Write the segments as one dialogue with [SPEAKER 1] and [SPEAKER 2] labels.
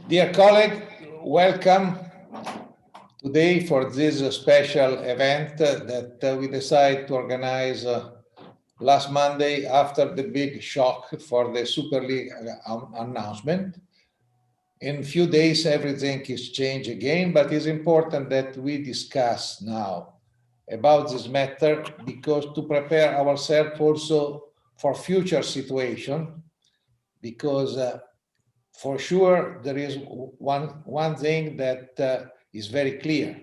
[SPEAKER 1] Dear colleague, welcome today for this special event that we decided to organize last Monday after the big shock for the Super League announcement. In a few days, everything is changed again, but it's important that we discuss now about this matter because to prepare ourselves also for future situation, because for sure, there is one thing that is very clear.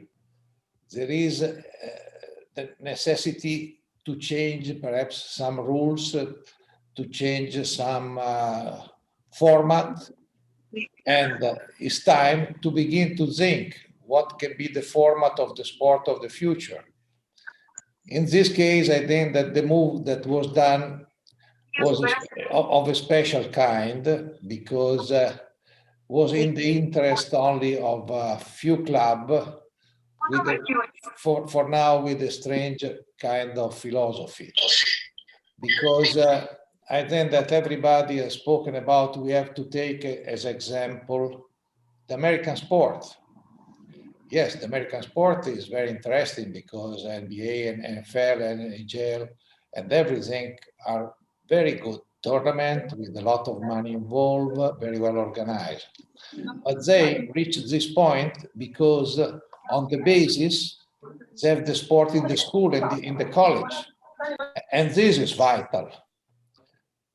[SPEAKER 1] There is the necessity to change perhaps some rules, to change some format, and it's time to begin to think what can be the format of the sport of the future. In this case, I think that the move that was done was of a special kind because was in the interest only of a few clubs for now with a strange kind of philosophy. Because I think that everybody has spoken about, we have to take as example the American sport. Yes, the American sport is very interesting because NBA and NFL and NHL and everything are very good tournament with a lot of money involved, very well organized. But they reached this point because on the basis, they have the sport in the school and in the college. And this is vital.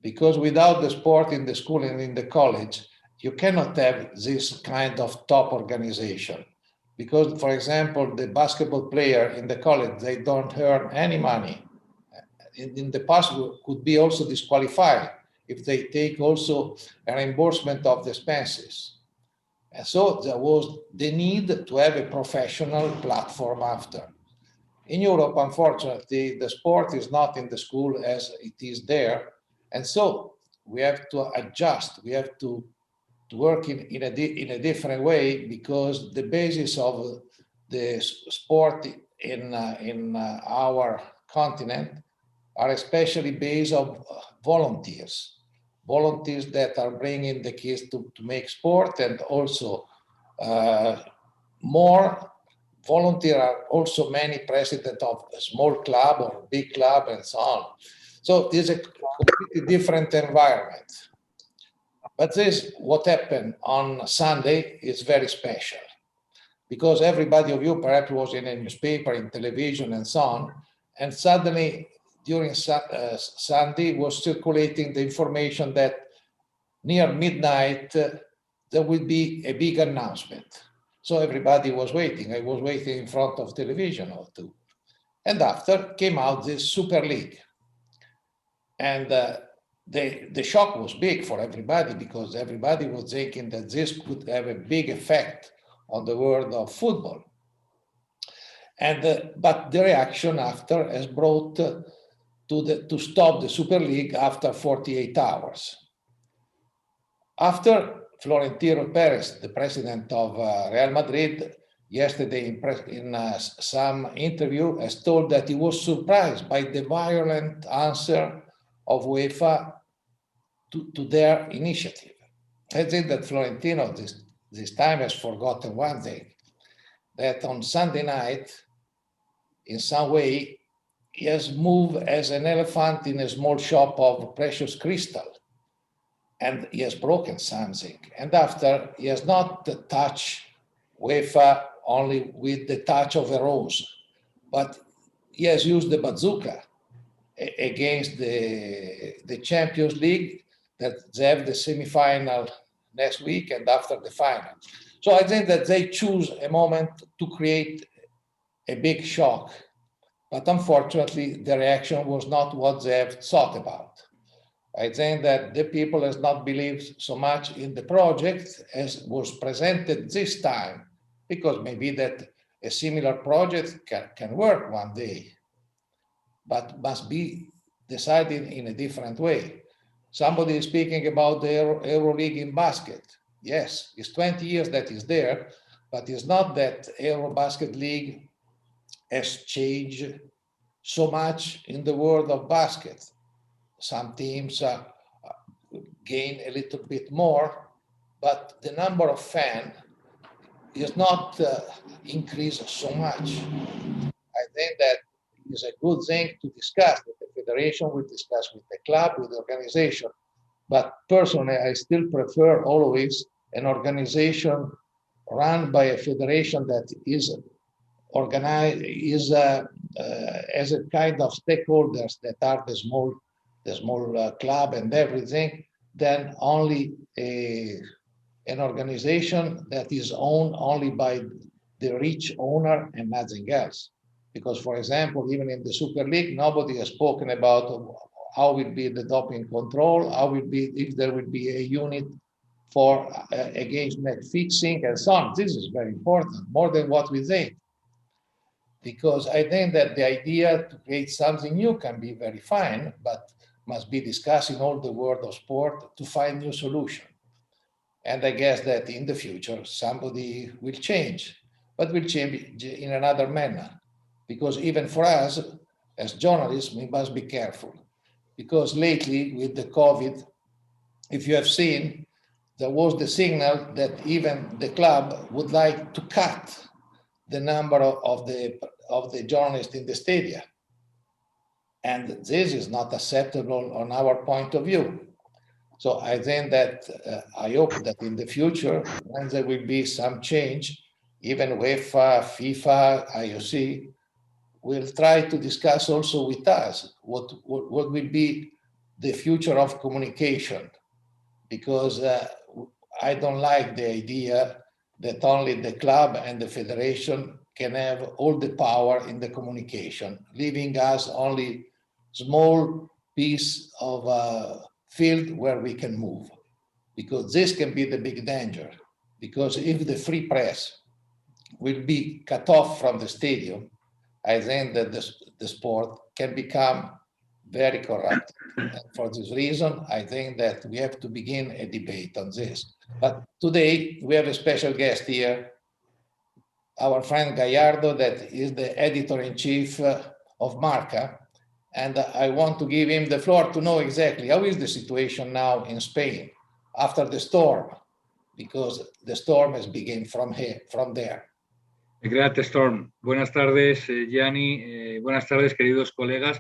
[SPEAKER 1] Because without the sport in the school and in the college, you cannot have this kind of top organization. Because, for example, the basketball player in the college, they don't earn any money. In the past, could be also disqualified if they take also a reimbursement of the expenses. And so there was the need to have a professional platform after. In Europe, unfortunately, the sport is not in the school as it is there. And so we have to adjust, we have to work in a different way because the basis of the sport in our continent are especially based on volunteers that are bringing the kids to make sport, and also more volunteer are also many president of a small club or big club and so on. So it's a completely different environment. But this, what happened on Sunday is very special because everybody of you perhaps was in a newspaper, in television and so on, and suddenly during Sunday was circulating the information that near midnight there will be a big announcement. So everybody was waiting. I was waiting in front of television or two. And after came out this Super League. And the shock was big for everybody because everybody was thinking that this could have a big effect on the world of football. And but the reaction after has brought to stop the Super League after 48 hours. After Florentino Perez, the president of Real Madrid, yesterday in some interview has told that he was surprised by the violent answer of UEFA to their initiative. I think that Florentino this time has forgotten one thing, that on Sunday night, in some way, he has moved as an elephant in a small shop of precious crystal. And he has broken something. And after, he has not touched UEFA only with the touch of a rose, but he has used the bazooka against the Champions League that they have the semi-final next week and after the final. So I think that they choose a moment to create a big shock. But unfortunately, the reaction was not what they have thought about. I think that the people has not believed so much in the project as was presented this time, because maybe that a similar project can work one day, but must be decided in a different way. Somebody is speaking about the Euro League in basket. Yes, it's 20 years that is there, but it's not that Eurobasket League has changed so much in the world of basket. Some teams gain a little bit more, but the number of fans is not increased so much. I think that is a good thing to discuss with the federation, we discuss with the club, with the organization. But personally, I still prefer always an organization run by a federation that is organized, as a kind of stakeholders that are the small club and everything, than only an organization that is owned only by the rich owner and nothing else. Because, for example, even in the Super League, nobody has spoken about how will be the doping control, how will be if there will be a unit for against match fixing and so on. This is very important, more than what we think. Because I think that the idea to create something new can be very fine, but must be discussed in all the world of sport to find new solutions. And I guess that in the future, somebody will change, but will change in another manner. Because even for us, as journalists, we must be careful. Because lately, with the COVID, if you have seen, there was the signal that even the club would like to cut the number of the journalists in the stadia. And this is not acceptable on our point of view. So I think that I hope that in the future, when there will be some change, even UEFA, FIFA, IOC, will try to discuss also with us what will be the future of communication. Because I don't like the idea that only the club and the federation can have all the power in the communication, leaving us only small piece of field where we can move, because this can be the big danger. Because if the free press will be cut off from the stadium, I think that the sport can become very corrupt. And for this reason, I think that we have to begin a debate on this. But today we have a special guest here, our friend Gallardo, that is the editor-in-chief of Marca. And I want to give him the floor to know exactly how is the situation now in Spain after the storm, because the storm has begun from there.
[SPEAKER 2] Great Storm. Buenas tardes, Gianni. Buenas tardes, queridos colegas.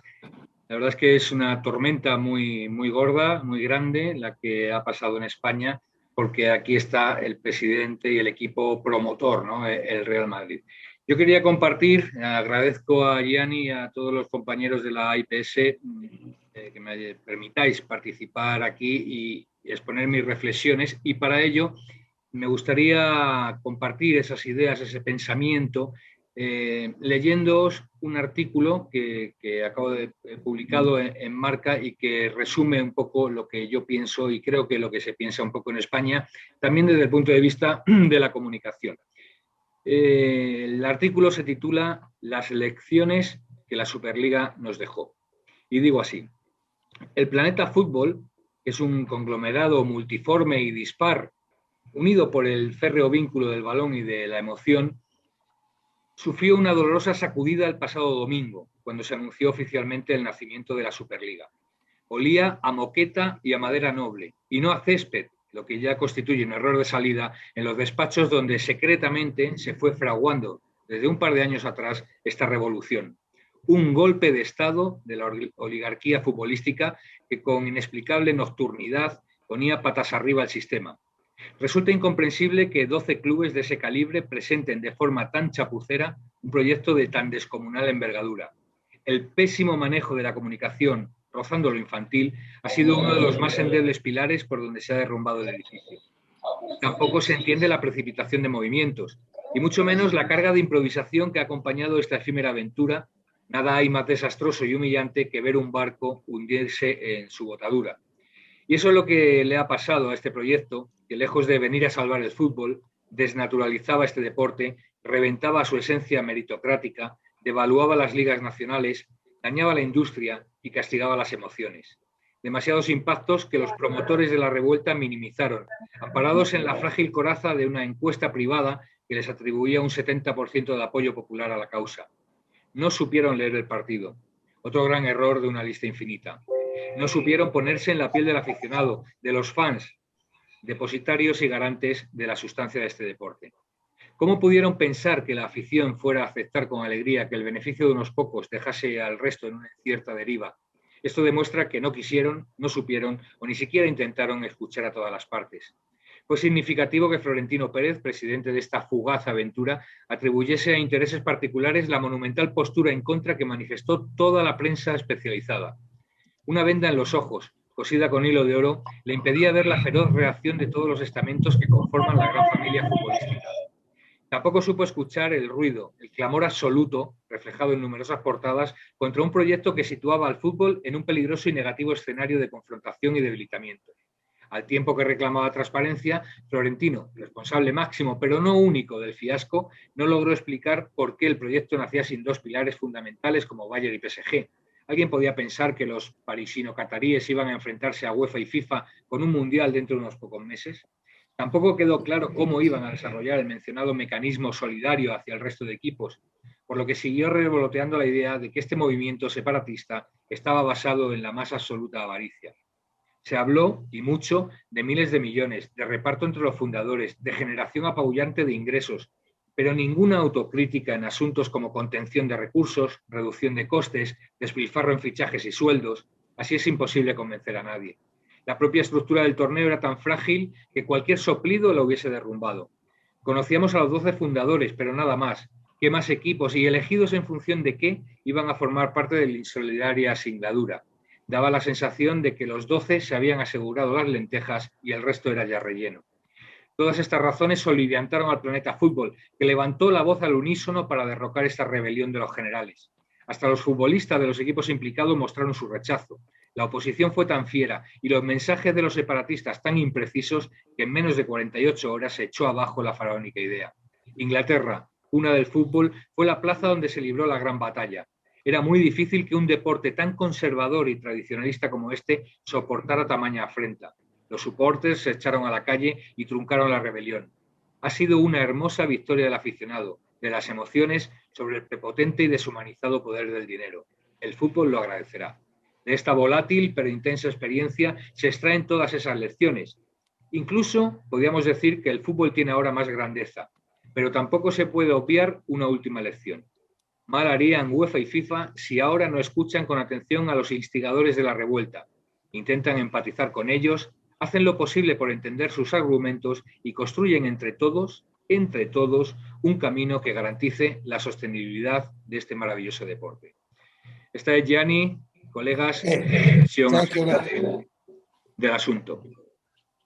[SPEAKER 2] La verdad es que es una tormenta muy, muy gorda, muy grande, la que ha pasado en España, porque aquí está el presidente y el equipo promotor, ¿no? El Real Madrid. Yo quería compartir, agradezco a Gianni y a todos los compañeros de la AIPS que me permitáis participar aquí y exponer mis reflexiones, y para ello me gustaría compartir esas ideas, ese pensamiento, leyéndoos un artículo que acabo de publicado en Marca y que resume un poco lo que yo pienso y creo que lo que se piensa un poco en España, también desde el punto de vista de la comunicación. El artículo se titula Las lecciones que la Superliga nos dejó. Y digo así: el planeta fútbol, que es un conglomerado multiforme y dispar, unido por el férreo vínculo del balón y de la emoción, sufrió una dolorosa sacudida el pasado domingo, cuando se anunció oficialmente el nacimiento de la Superliga. Olía a moqueta y a madera noble, y no a césped, lo que ya constituye un error de salida en los despachos donde secretamente se fue fraguando desde un par de años atrás esta revolución. Un golpe de Estado de la oligarquía futbolística que con inexplicable nocturnidad ponía patas arriba al sistema. Resulta incomprensible que 12 clubes de ese calibre presenten de forma tan chapucera un proyecto de tan descomunal envergadura. El pésimo manejo de la comunicación, rozando lo infantil, ha sido uno de los más endebles pilares por donde se ha derrumbado el edificio. Tampoco se entiende la precipitación de movimientos, y mucho menos la carga de improvisación que ha acompañado esta efímera aventura. Nada hay más desastroso y humillante que ver un barco hundirse en su botadura. Y eso es lo que le ha pasado a este proyecto, que lejos de venir a salvar el fútbol, desnaturalizaba este deporte, reventaba su esencia meritocrática, devaluaba las ligas nacionales, dañaba la industria y castigaba las emociones. Demasiados impactos que los promotores de la revuelta minimizaron, amparados en la frágil coraza de una encuesta privada que les atribuía un 70% de apoyo popular a la causa. No supieron leer el partido. Otro gran error de una lista infinita. No supieron ponerse en la piel del aficionado, de los fans. depositarios y garantes de la sustancia de este deporte. ¿Cómo pudieron pensar que la afición fuera a aceptar con alegría que el beneficio de unos pocos dejase al resto en una cierta deriva? Esto demuestra que no quisieron, no supieron o ni siquiera intentaron escuchar a todas las partes. Fue significativo que Florentino Pérez, presidente de esta fugaz aventura, atribuyese a intereses particulares la monumental postura en contra que manifestó toda la prensa especializada. Una venda en los ojos, cosida con hilo de oro, le impedía ver la feroz reacción de todos los estamentos que conforman la gran familia futbolística. Tampoco supo escuchar el ruido, el clamor absoluto, reflejado en numerosas portadas, contra un proyecto que situaba al fútbol en un peligroso y negativo escenario de confrontación y debilitamiento. Al tiempo que reclamaba transparencia, Florentino, responsable máximo pero no único del fiasco, no logró explicar por qué el proyecto nacía sin dos pilares fundamentales como Bayern y PSG. ¿Alguien podía pensar que los parisino-cataríes iban a enfrentarse a UEFA y FIFA con un mundial dentro de unos pocos meses? Tampoco quedó claro cómo iban a desarrollar el mencionado mecanismo solidario hacia el resto de equipos, por lo que siguió revoloteando la idea de que este movimiento separatista estaba basado en la más absoluta avaricia. Se habló, y mucho, de miles de millones, de reparto entre los fundadores, de generación apabullante de ingresos, pero ninguna autocrítica en asuntos como contención de recursos, reducción de costes, despilfarro en fichajes y sueldos. Así es imposible convencer a nadie. La propia estructura del torneo era tan frágil que cualquier soplido lo hubiese derrumbado. Conocíamos a los 12 fundadores, pero nada más. ¿Qué más equipos y elegidos en función de qué iban a formar parte de la insolidaria singladura? Daba la sensación de que los 12 se habían asegurado las lentejas y el resto era ya relleno. Todas estas razones soliviantaron al planeta fútbol, que levantó la voz al unísono para derrocar esta rebelión de los generales. Hasta los futbolistas de los equipos implicados mostraron su rechazo. La oposición fue tan fiera y los mensajes de los separatistas tan imprecisos que en menos de 48 horas se echó abajo la faraónica idea. Inglaterra, cuna del fútbol, fue la plaza donde se libró la gran batalla. Era muy difícil que un deporte tan conservador y tradicionalista como este soportara tamaña afrenta. Los supporters se echaron a la calle y truncaron la rebelión. Ha sido una hermosa victoria del aficionado, de las emociones sobre el prepotente y deshumanizado poder del dinero. El fútbol lo agradecerá. De esta volátil pero intensa experiencia se extraen todas esas lecciones. Incluso podríamos decir que el fútbol tiene ahora más grandeza, pero tampoco se puede obviar una última lección. Mal harían UEFA y FIFA si ahora no escuchan con atención a los instigadores de la revuelta, intentan empatizar con ellos, hacen lo posible por entender sus argumentos y construyen entre todos, un camino que garantice la sostenibilidad de este maravilloso deporte. Esta es, Gianni, colegas, versión del asunto.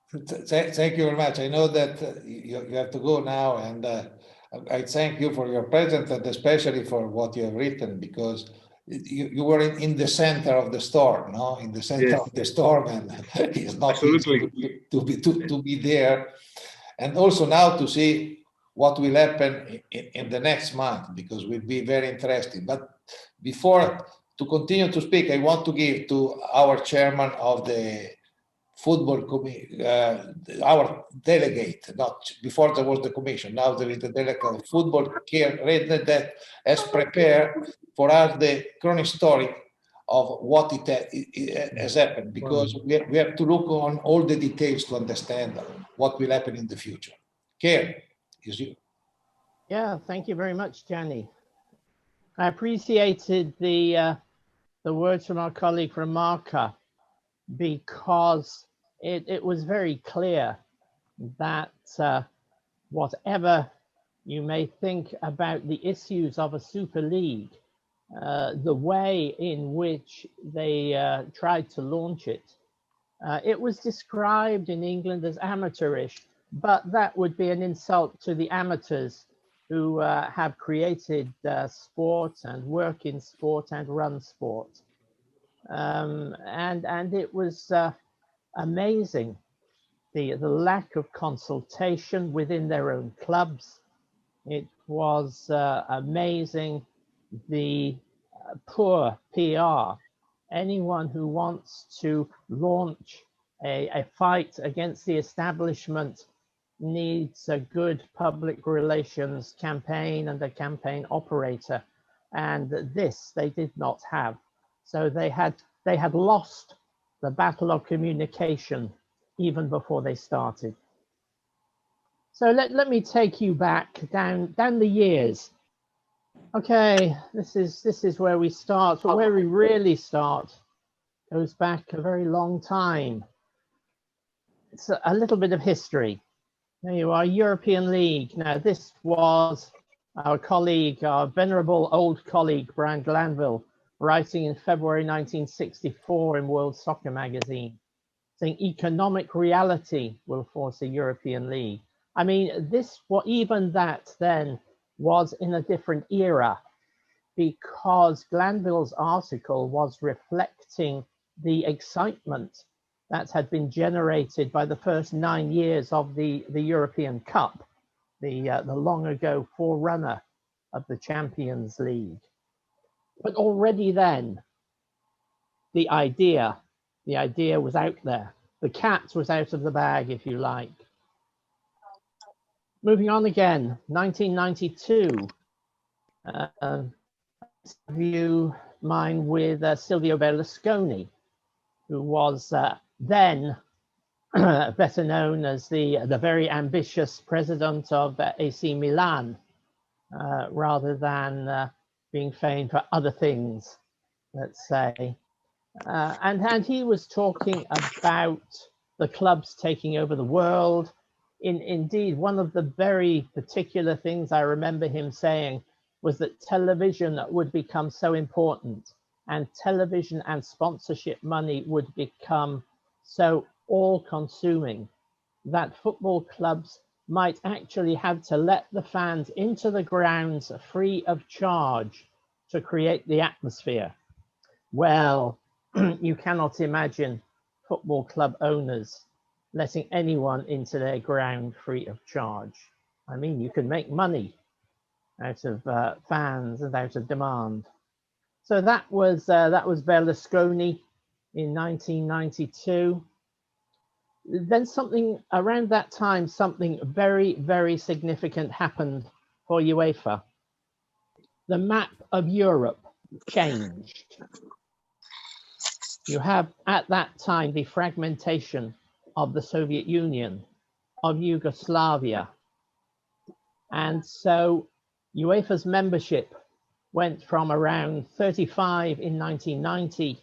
[SPEAKER 1] Thank you very much. I know that you have to go now, and I thank you for your presence and especially for what you have written, because you were in the center of the storm, no? In the center of the storm, and it's not easy to be there. And also now to see what will happen in the next month, because it will be very interesting. But before to continue to speak, I want to give to our chairman of the football committee, our delegate, not before there was the commission, now there is the delegate of football care that has prepared for us the chronic story of what it has happened, because we have to look on all the details to understand what will happen in the future. Care is you.
[SPEAKER 3] Yeah, thank you very much, Gianni. I appreciated the words from our colleague from Marca, because it was very clear that whatever you may think about the issues of a super league, the way in which they tried to launch it, it was described in England as amateurish, but that would be an insult to the amateurs who have created sport and work in sport and run sport. And it was amazing, the lack of consultation within their own clubs. It was amazing, the poor PR. Anyone who wants to launch a fight against the establishment needs a good public relations campaign and a campaign operator, and this they did not have. So they had lost the battle of communication even before they started. So let me take you back down the years. Okay, this is where we start, but where we really start goes back a very long time. It's a little bit of history. There you are, European League. Now, this was our colleague, our venerable old colleague, Brian Glanville, writing in February 1964 in World Soccer magazine, saying economic reality will force a European League. I mean, even that then was in a different era, because Glanville's article was reflecting the excitement that had been generated by the first 9 years of the European Cup, the long ago forerunner of the Champions League. But already then, the idea was out there. The cat was out of the bag, if you like. Moving on again, 1992. View mine with Silvio Berlusconi, who was then better known as the very ambitious president of AC Milan, rather than being famed for other things, let's say. And he was talking about the clubs taking over the world. Indeed, one of the very particular things I remember him saying was that television would become so important, and television and sponsorship money would become so all-consuming that football clubs might actually have to let the fans into the grounds free of charge to create the atmosphere. Well, you cannot imagine football club owners letting anyone into their ground free of charge. I mean, you can make money out of fans and out of demand. So that was Berlusconi in 1992. Then something around that time, something very, very significant happened for UEFA. The map of Europe changed. You have at that time the fragmentation of the Soviet Union, of Yugoslavia. And so UEFA's membership went from around 35 in 1990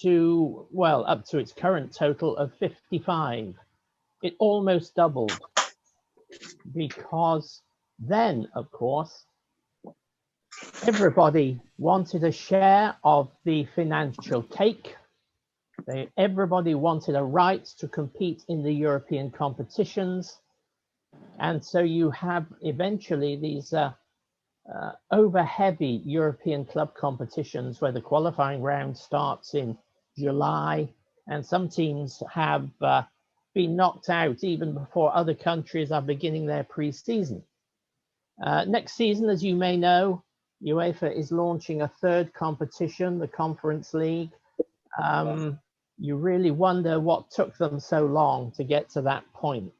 [SPEAKER 3] to, well, up to its current total of 55. It almost doubled, because then, of course, everybody wanted a share of the financial cake. Everybody wanted a right to compete in the European competitions. And so you have eventually these over-heavy European club competitions where the qualifying round starts in July, and some teams have been knocked out even before other countries are beginning their pre-season. Next season, as you may know, UEFA is launching a third competition, the Conference League. You really wonder what took them so long to get to that point.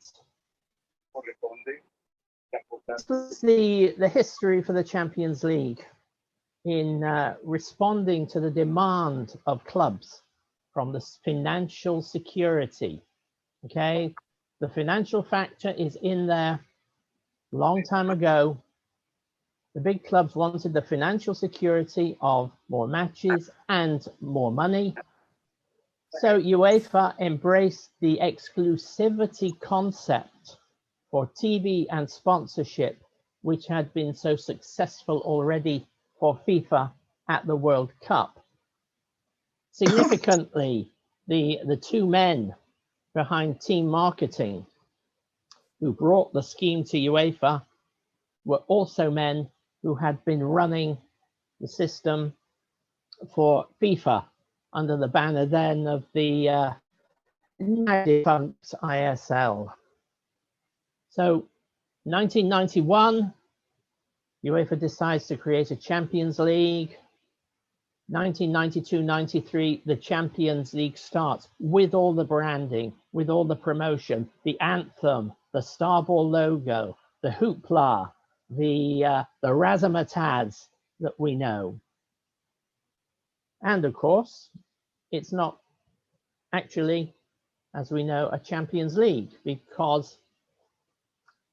[SPEAKER 3] This is the history for the Champions League in responding to the demand of clubs from the financial security. Okay, the financial factor is in there. Long time ago, the big clubs wanted the financial security of more matches and more money. So UEFA embraced the exclusivity concept for TV and sponsorship, which had been so successful already for FIFA at the World Cup. Significantly, the two men behind team marketing who brought the scheme to UEFA were also men who had been running the system for FIFA under the banner then of the now defunct ISL. So 1991, UEFA decides to create a Champions League. 1992-93, the Champions League starts with all the branding, with all the promotion, the anthem, the Starball logo, the hoopla, the razzmatazz that we know. And of course, it's not actually as we know, a Champions League, because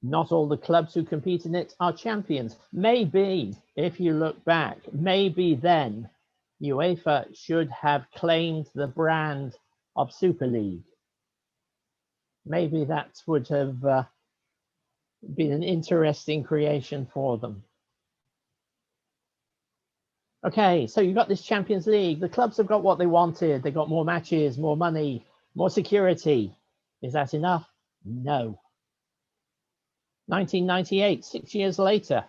[SPEAKER 3] not all the clubs who compete in it are champions. Maybe, if you look back, maybe then UEFA should have claimed the brand of Super League. Maybe that would have been an interesting creation for them. Okay, so you've got this Champions League. The clubs have got what they wanted. They got more matches, more money, more security. Is that enough? No. 1998, 6 years later,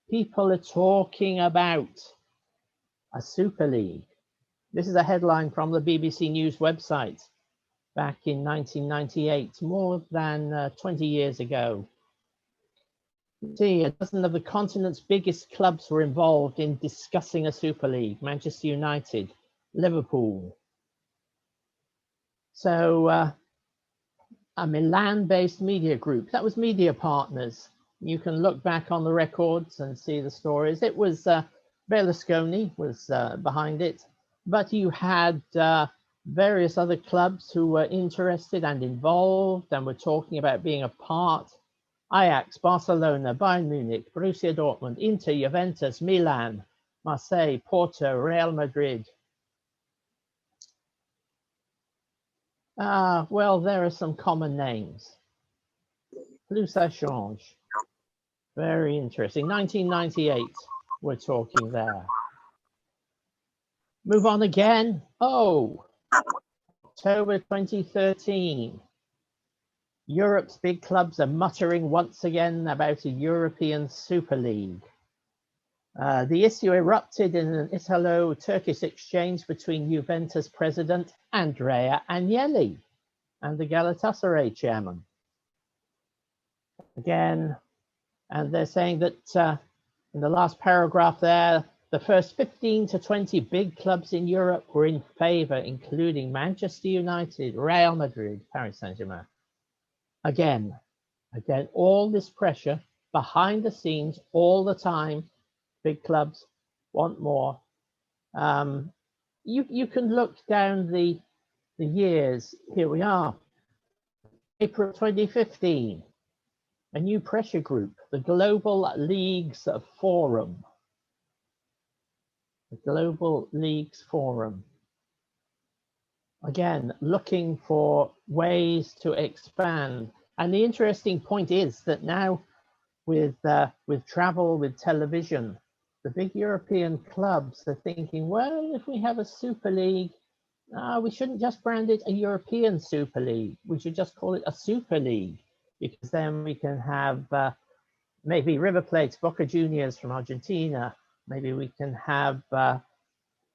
[SPEAKER 3] people are talking about a Super League. This is a headline from the BBC News website back in 1998, more than 20 years ago. See, a dozen of the continent's biggest clubs were involved in discussing a Super League. Manchester United, Liverpool. So a Milan-based media group, that was Media Partners. You can look back on the records and see the stories. It was Berlusconi was behind it, but you had various other clubs who were interested and involved and were talking about being a part. Ajax, Barcelona, Bayern Munich, Borussia Dortmund, Inter, Juventus, Milan, Marseille, Porto, Real Madrid. Well, there are some common names. Plus ça change. Very interesting. 1998, we're talking there. Move on again. Oh, October 2013. Europe's big clubs are muttering once again about a European Super League. The issue erupted in an Italo-Turkish exchange between Juventus president Andrea Agnelli and the Galatasaray chairman. Again, and they're saying that in the last paragraph there, the first 15 to 20 big clubs in Europe were in favor, including Manchester United, Real Madrid, Paris Saint-Germain. Again, all this pressure behind the scenes all the time. Big clubs want more. You can look down the years. Here we are. April 2015, a new pressure group, the Global Leagues Forum. The Global Leagues Forum. Again, looking for ways to expand. And the interesting point is that now with travel, with television, the big European clubs are thinking, well, if we have a Super League, we shouldn't just brand it a European Super League. We should just call it a Super League, because then we can have maybe River Plate, Boca Juniors from Argentina. Maybe we can have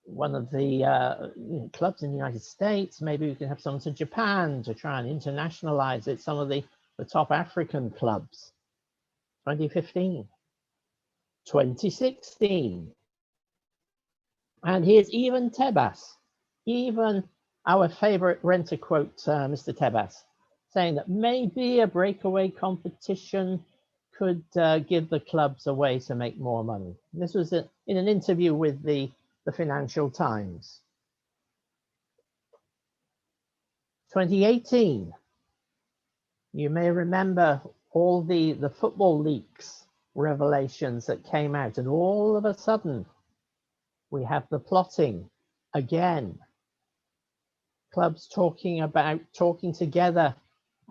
[SPEAKER 3] one of the clubs in the United States. Maybe we can have someone to Japan to try and internationalize it. Some of the top African clubs. 2015. 2016. And here's even Tebas, even our favorite renter quote, Mr. Tebas, saying that maybe a breakaway competition could give the clubs a way to make more money. This was in an interview with the Financial Times. 2018. You may remember all the football leaks revelations that came out, and all of a sudden we have the plotting again. Clubs talking together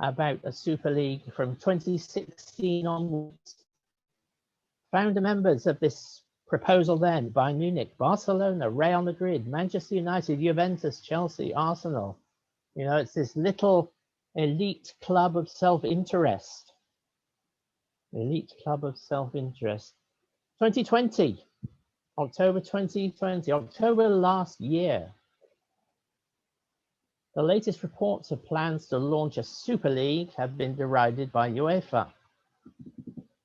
[SPEAKER 3] about a Super League from 2016 onwards. Founder members of this proposal then: Bayern Munich, Barcelona, Real Madrid, Manchester United, Juventus, Chelsea, Arsenal. You know, it's this little elite club of self-interest. Elite club of self-interest. 2020, October 2020, October last year. The latest reports of plans to launch a Super League have been derided by UEFA.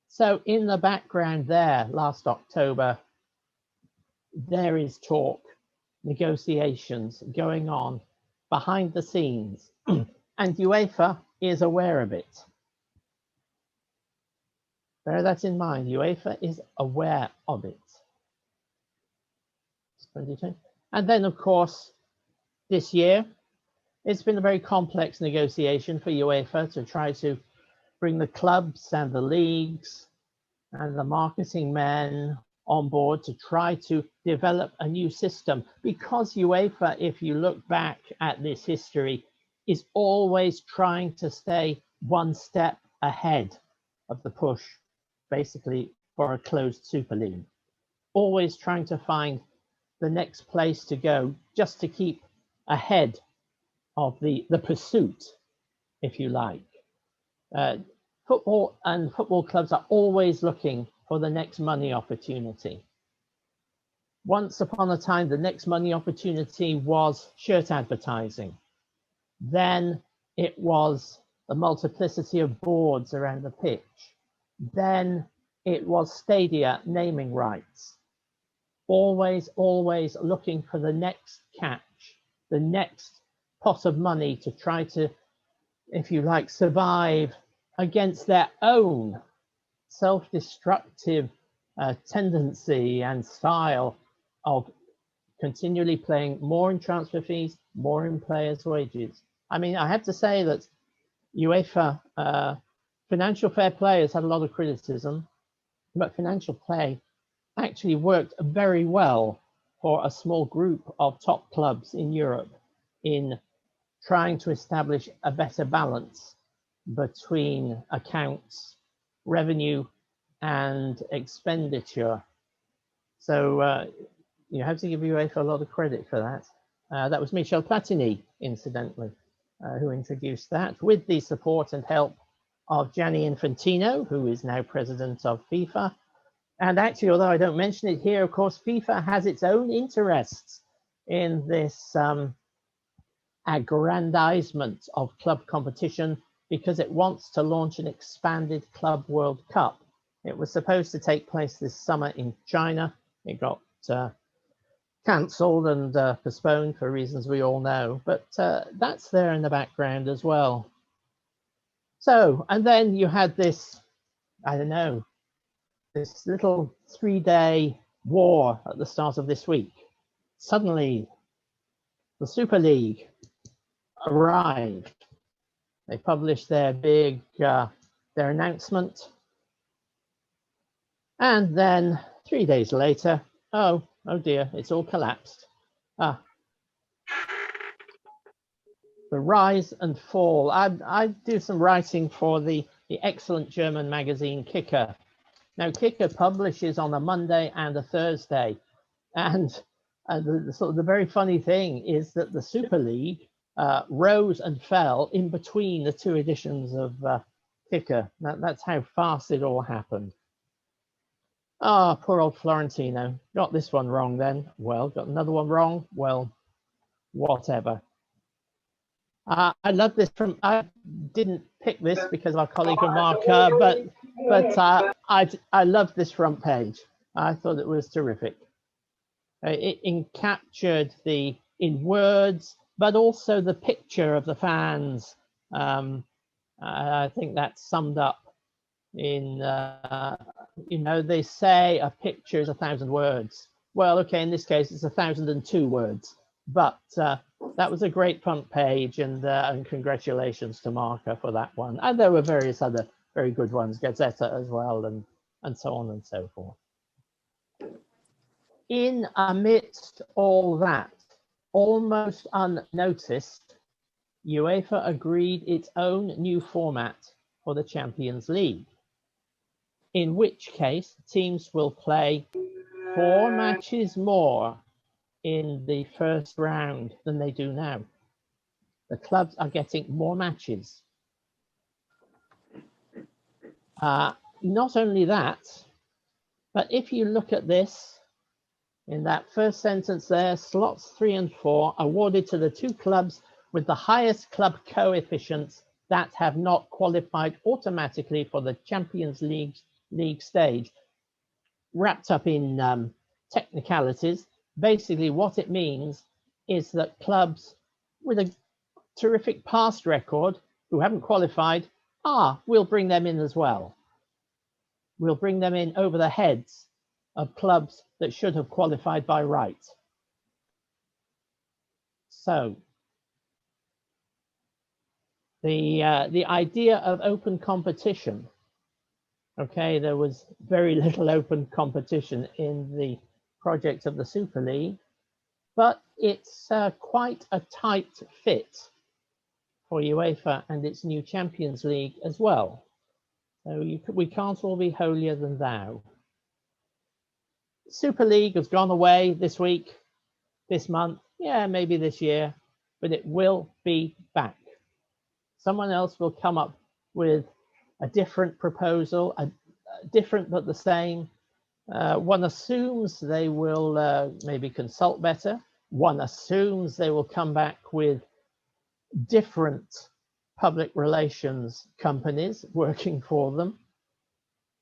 [SPEAKER 3] So in the background there, last October, there is talk, negotiations going on behind the scenes, and UEFA is aware of it. Bear that in mind, UEFA is aware of it. And then, of course, this year, It's been a very complex negotiation for UEFA to try to bring the clubs and the leagues and the marketing men on board to try to develop a new system, because UEFA, if you look back at this history, is always trying to stay one step ahead of the push, basically, for a closed Super League. Always trying to find the next place to go, just to keep ahead of the pursuit, if you like. Football and football clubs are always looking for the next money opportunity. Once upon a time, the next money opportunity was shirt advertising. Then it was the multiplicity of boards around the pitch. Then it was stadia naming rights. Always, always looking for the next catch, the next pot of money to try to, if you like, survive against their own self-destructive tendency and style of continually playing more in transfer fees, more in players' wages. I mean, I have to say that UEFA financial fair play has had a lot of criticism, but financial play actually worked very well for a small group of top clubs in Europe in trying to establish a better balance between accounts, revenue, and expenditure. So you have to give UEFA a lot of credit for that. That was Michel Platini, incidentally, who introduced that with the support and help of Gianni Infantino, who is now president of FIFA. And actually, although I don't mention it here, of course, FIFA has its own interests in this aggrandizement of club competition, because it wants to launch an expanded Club World Cup. It was supposed to take place this summer in China. It got cancelled and postponed for reasons we all know, but that's there in the background as well. So, and then you had this, I don't know, this little 3-day war at the start of this week. Suddenly, the Super League arrived. They published their big, their announcement. And then 3 days later, oh dear, it's all collapsed. The rise and fall. I do some writing for the excellent German magazine Kicker. Now, Kicker publishes on a Monday and a Thursday. And the very funny thing is that the Super League rose and fell in between the two editions of Kicker. That's how fast it all happened. Ah, poor old Florentino. Got this one wrong then. Well, got another one wrong. Well, whatever. I love this from, I didn't pick this because of our colleague from Marca, but I love this front page. I thought it was terrific. It encaptured in words, but also the picture of the fans. I think that's summed up in, you know, they say a picture is 1,000 words. Well, okay, in this case, it's 1,002 words, but that was a great front page, and congratulations to Marca for that one. And there were various other very good ones, Gazzetta as well, and so on and so forth. In amidst all that, almost unnoticed, UEFA agreed its own new format for the Champions League, in which case teams will play 4 matches more in the first round than they do now. The clubs are getting more matches. Not only that, but if you look at this, in that first sentence there, slots 3 and 4 awarded to the 2 clubs with the highest club coefficients that have not qualified automatically for the Champions League stage. Wrapped up in technicalities, basically what it means is that clubs with a terrific past record who haven't qualified, we'll bring them in as well. We'll bring them in over the heads of clubs that should have qualified by right. So The idea of open competition. Okay, there was very little open competition in the project of the Super League, but it's quite a tight fit for UEFA and its new Champions League as well. So we can't all be holier than thou. Super League has gone away this week, this month, yeah, maybe this year, but it will be back. Someone else will come up with a different proposal, a different but the same. One assumes they will maybe consult better. One assumes they will come back with different public relations companies working for them,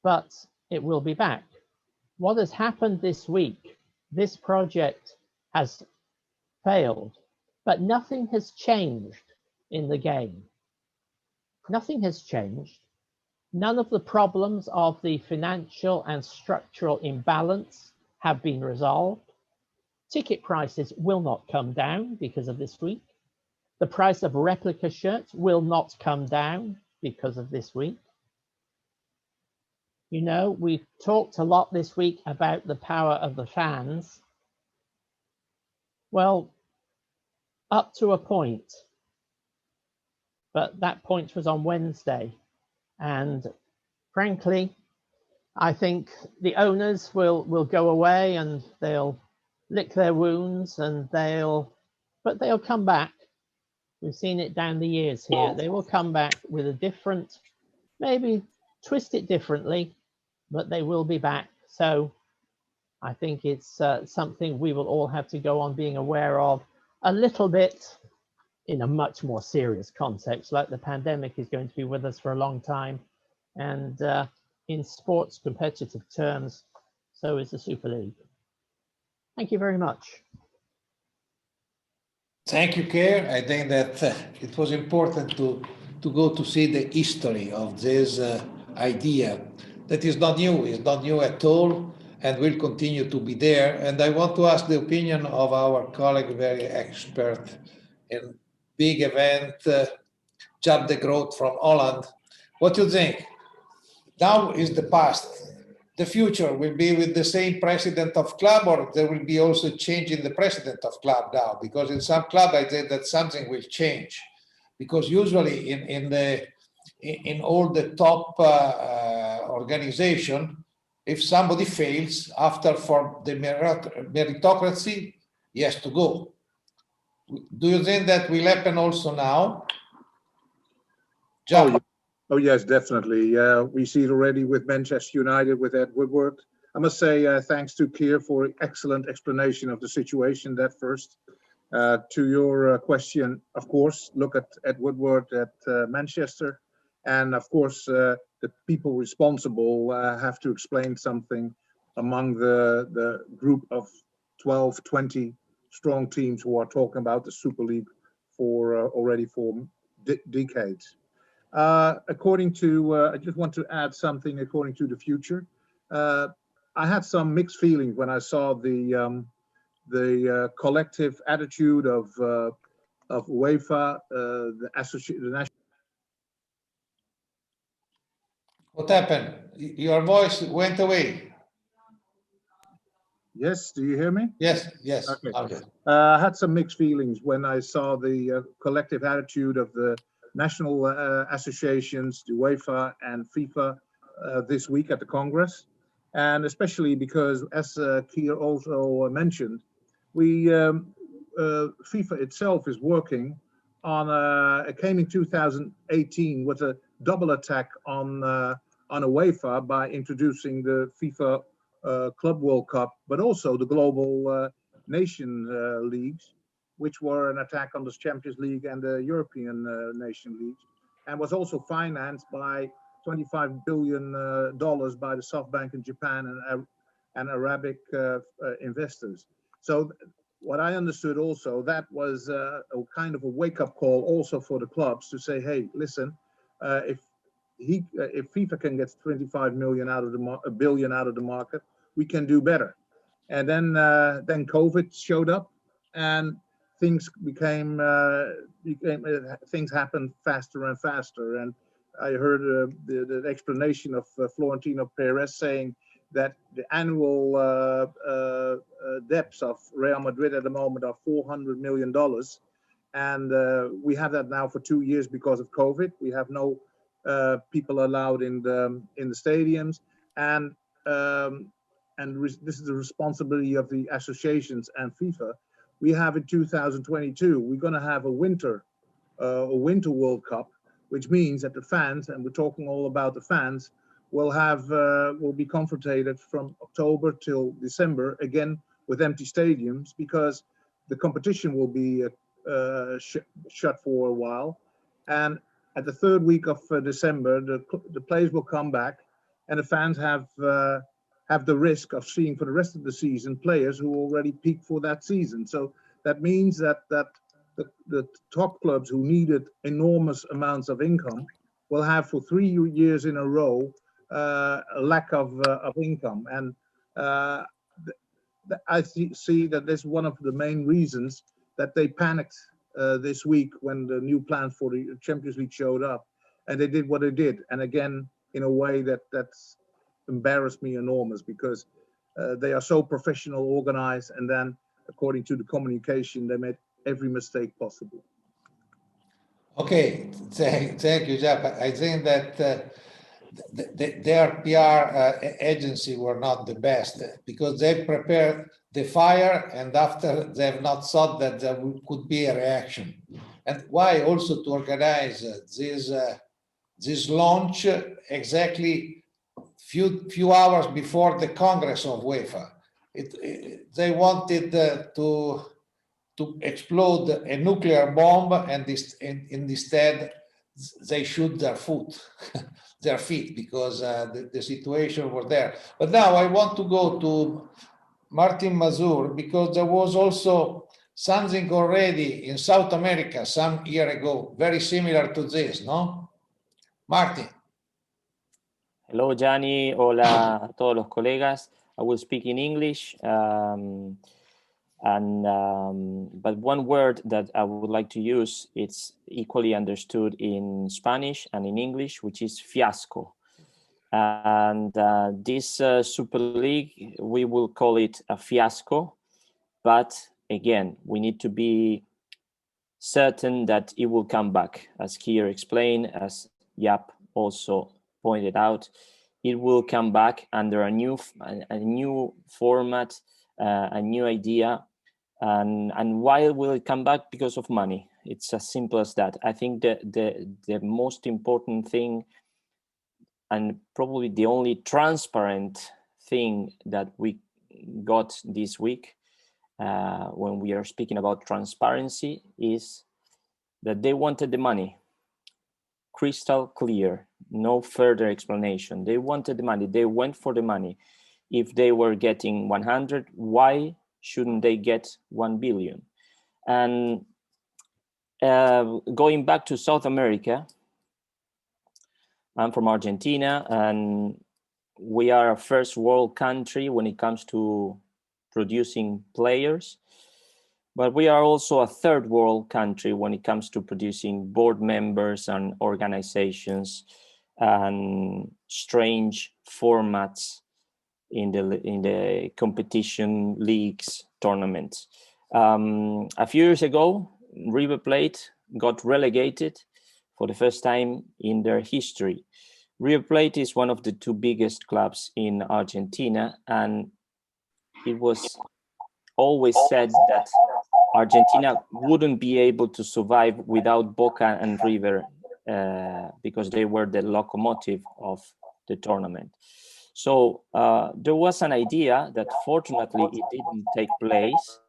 [SPEAKER 3] but it will be back. What has happened this week, this project has failed, but nothing has changed in the game. Nothing has changed. None of the problems of the financial and structural imbalance have been resolved. Ticket prices will not come down because of this week. The price of replica shirts will not come down because of this week. You know, we've talked a lot this week about the power of the fans. Well, up to a point, but that point was on Wednesday. And frankly, I think the owners will go away and they'll lick their wounds and they'll come back. We've seen it down the years here. They will come back with a different, maybe twist it differently, but they will be back. So I think it's something we will all have to go on being aware of a little bit in a much more serious context, like the pandemic is going to be with us for a long time. And in sports competitive terms, so is the Super League. Thank you very much.
[SPEAKER 1] Thank you, Kerr. I think that it was important to go to see the history of this idea that is not new, is not new at all, and will continue to be there. And I want to ask the opinion of our colleague, very expert in big event, Jaap de Groot from Holland. What do you think? Now is the past. The future will be with the same president of club, or there will be also change in the president of club now? Because in some club, I think that something will change. Because usually in all the top organization, if somebody fails after for the meritocracy, he has to go. Do you think that will happen also now?
[SPEAKER 4] Oh yes, definitely. We see it already with Manchester United, with Ed Woodward. I must say thanks to Keir for excellent explanation of the situation. That first. To your question, of course, look at Ed Woodward at Manchester. And of course, the people responsible have to explain something among the group of 12, 20 strong teams who are talking about the Super League for already for decades. According to, I just want to add something according to the future. I had some mixed feelings when I saw the collective attitude of UEFA, the national.
[SPEAKER 1] What happened? Your voice went away.
[SPEAKER 4] Yes, do you hear me?
[SPEAKER 1] Yes, yes.
[SPEAKER 4] Okay. I had some mixed feelings when I saw the collective attitude of the national associations, the UEFA and FIFA this week at the Congress. And especially because, as Keir also mentioned, FIFA itself is working on it came in 2018 with a double attack on UEFA by introducing the FIFA Club World Cup, but also the global nation leagues, which were an attack on the Champions League and the European nation leagues, and was also financed by $25 billion by the SoftBank in Japan and Arabic investors. So what I understood also, that was a kind of a wake-up call also for the clubs to say, hey, listen, if FIFA can get 25 million out of a billion out of the market, we can do better. And then COVID showed up, and things things happened faster and faster. And I heard the explanation of Florentino Perez saying that the annual debts of Real Madrid at the moment are $400 million. And we have that now for 2 years because of COVID. We have no people allowed in the stadiums. And this is the responsibility of the associations and FIFA. We have in 2022, we're going to have a winter World Cup, which means that the fans, and we're talking all about the fans, will be confronted from October till December again with empty stadiums, because the competition will be shut for a while. And at the third week of December, the players will come back, and the fans have the risk of seeing for the rest of the season players who already peaked for that season. So that means that the top clubs who needed enormous amounts of income will have for 3 years in a row a lack of income. And I see that that's one of the main reasons that they panicked this week when the new plan for the Champions League showed up, and they did what they did. And again, in a way that's embarrassed me enormous, because they are so professional, organized, and then according to the communication, they made every mistake possible.
[SPEAKER 1] Okay, thank you, Jeff. I think that their PR agency were not the best, because they prepared the fire, and after they have not thought that there could be a reaction. And why also to organize this launch exactly few hours before the Congress of UEFA. They wanted to explode a nuclear bomb, and instead they shoot their their feet, because the situation was there. But now I want to go to Martin Mazur, because there was also something already in South America some year ago, very similar to this, no? Martin.
[SPEAKER 5] Hello, Gianni. Hola a todos los colegas. I will speak in English. But one word that I would like to use, it's equally understood in Spanish and in English, which is fiasco. And this Super League, we will call it a fiasco. But again, we need to be certain that it will come back. As Kier explained, as Jaap also pointed out, it will come back under a new format, a new idea. And why will it come back? Because of money. It's as simple as that. I think the most important thing, and probably the only transparent thing that we got this week, when we are speaking about transparency, is that they wanted the money. Crystal clear, no further explanation. They wanted the money. They went for the money. If they were getting 100, why shouldn't they get 1 billion? And going back to South America, I'm from Argentina, and we are a first world country when it comes to producing players, but we are also a third world country when it comes to producing board members and organizations and strange formats in the competition, leagues, tournaments. A few years ago, River Plate got relegated for the first time in their history. River Plate is one of the two biggest clubs in Argentina, and it was always said that Argentina wouldn't be able to survive without Boca and River because they were the locomotive of the tournament. So there was an idea that fortunately it didn't take place.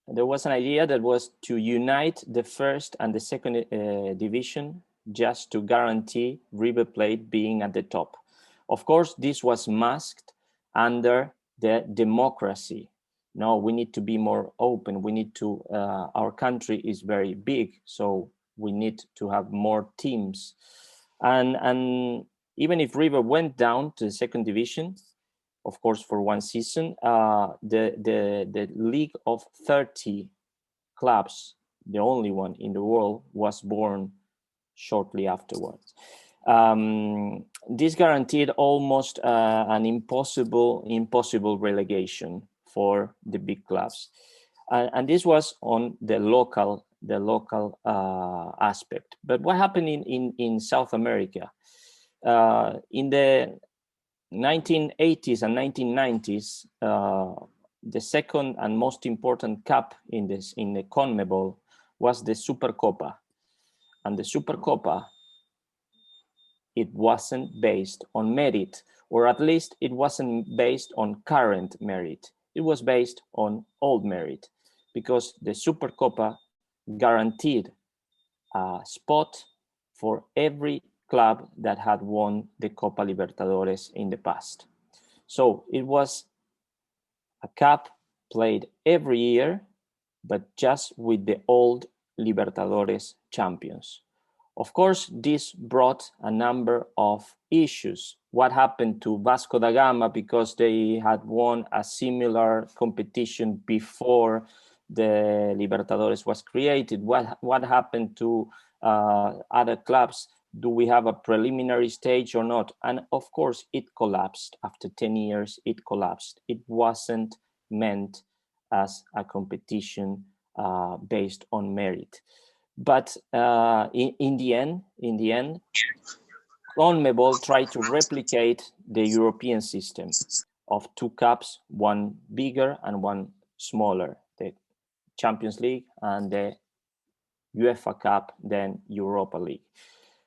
[SPEAKER 5] There was an idea that was to unite the first and the second division just to guarantee River Plate being at the top. Of course, this was masked under the democracy. No, we need to be more open. We need to, our country is very big, so we need to have more teams. And even if River went down to the second division, of course, for one season, the league of 30 clubs, the only one in the world, was born shortly afterwards. This guaranteed almost an impossible relegation for the big clubs, and this was on the local aspect. But what happened in South America in the 1980s and 1990s? The second and most important cup in the CONMEBOL was the Supercopa, and the Supercopa, it wasn't based on merit, or at least it wasn't based on current merit. It was based on old merit, because the Supercopa guaranteed a spot for every club that had won the Copa Libertadores in the past. So it was a cup played every year, but just with the old Libertadores champions. Of course, this brought a number of issues. What happened to Vasco da Gama, because they had won a similar competition before the Libertadores was created? What happened to other clubs? Do we have a preliminary stage or not? And of course, it collapsed. After 10 years, it collapsed. It wasn't meant as a competition based on merit. But in the end, CONMEBOL tried to replicate the European system of two cups, one bigger and one smaller, the Champions League and the UEFA Cup, then Europa League,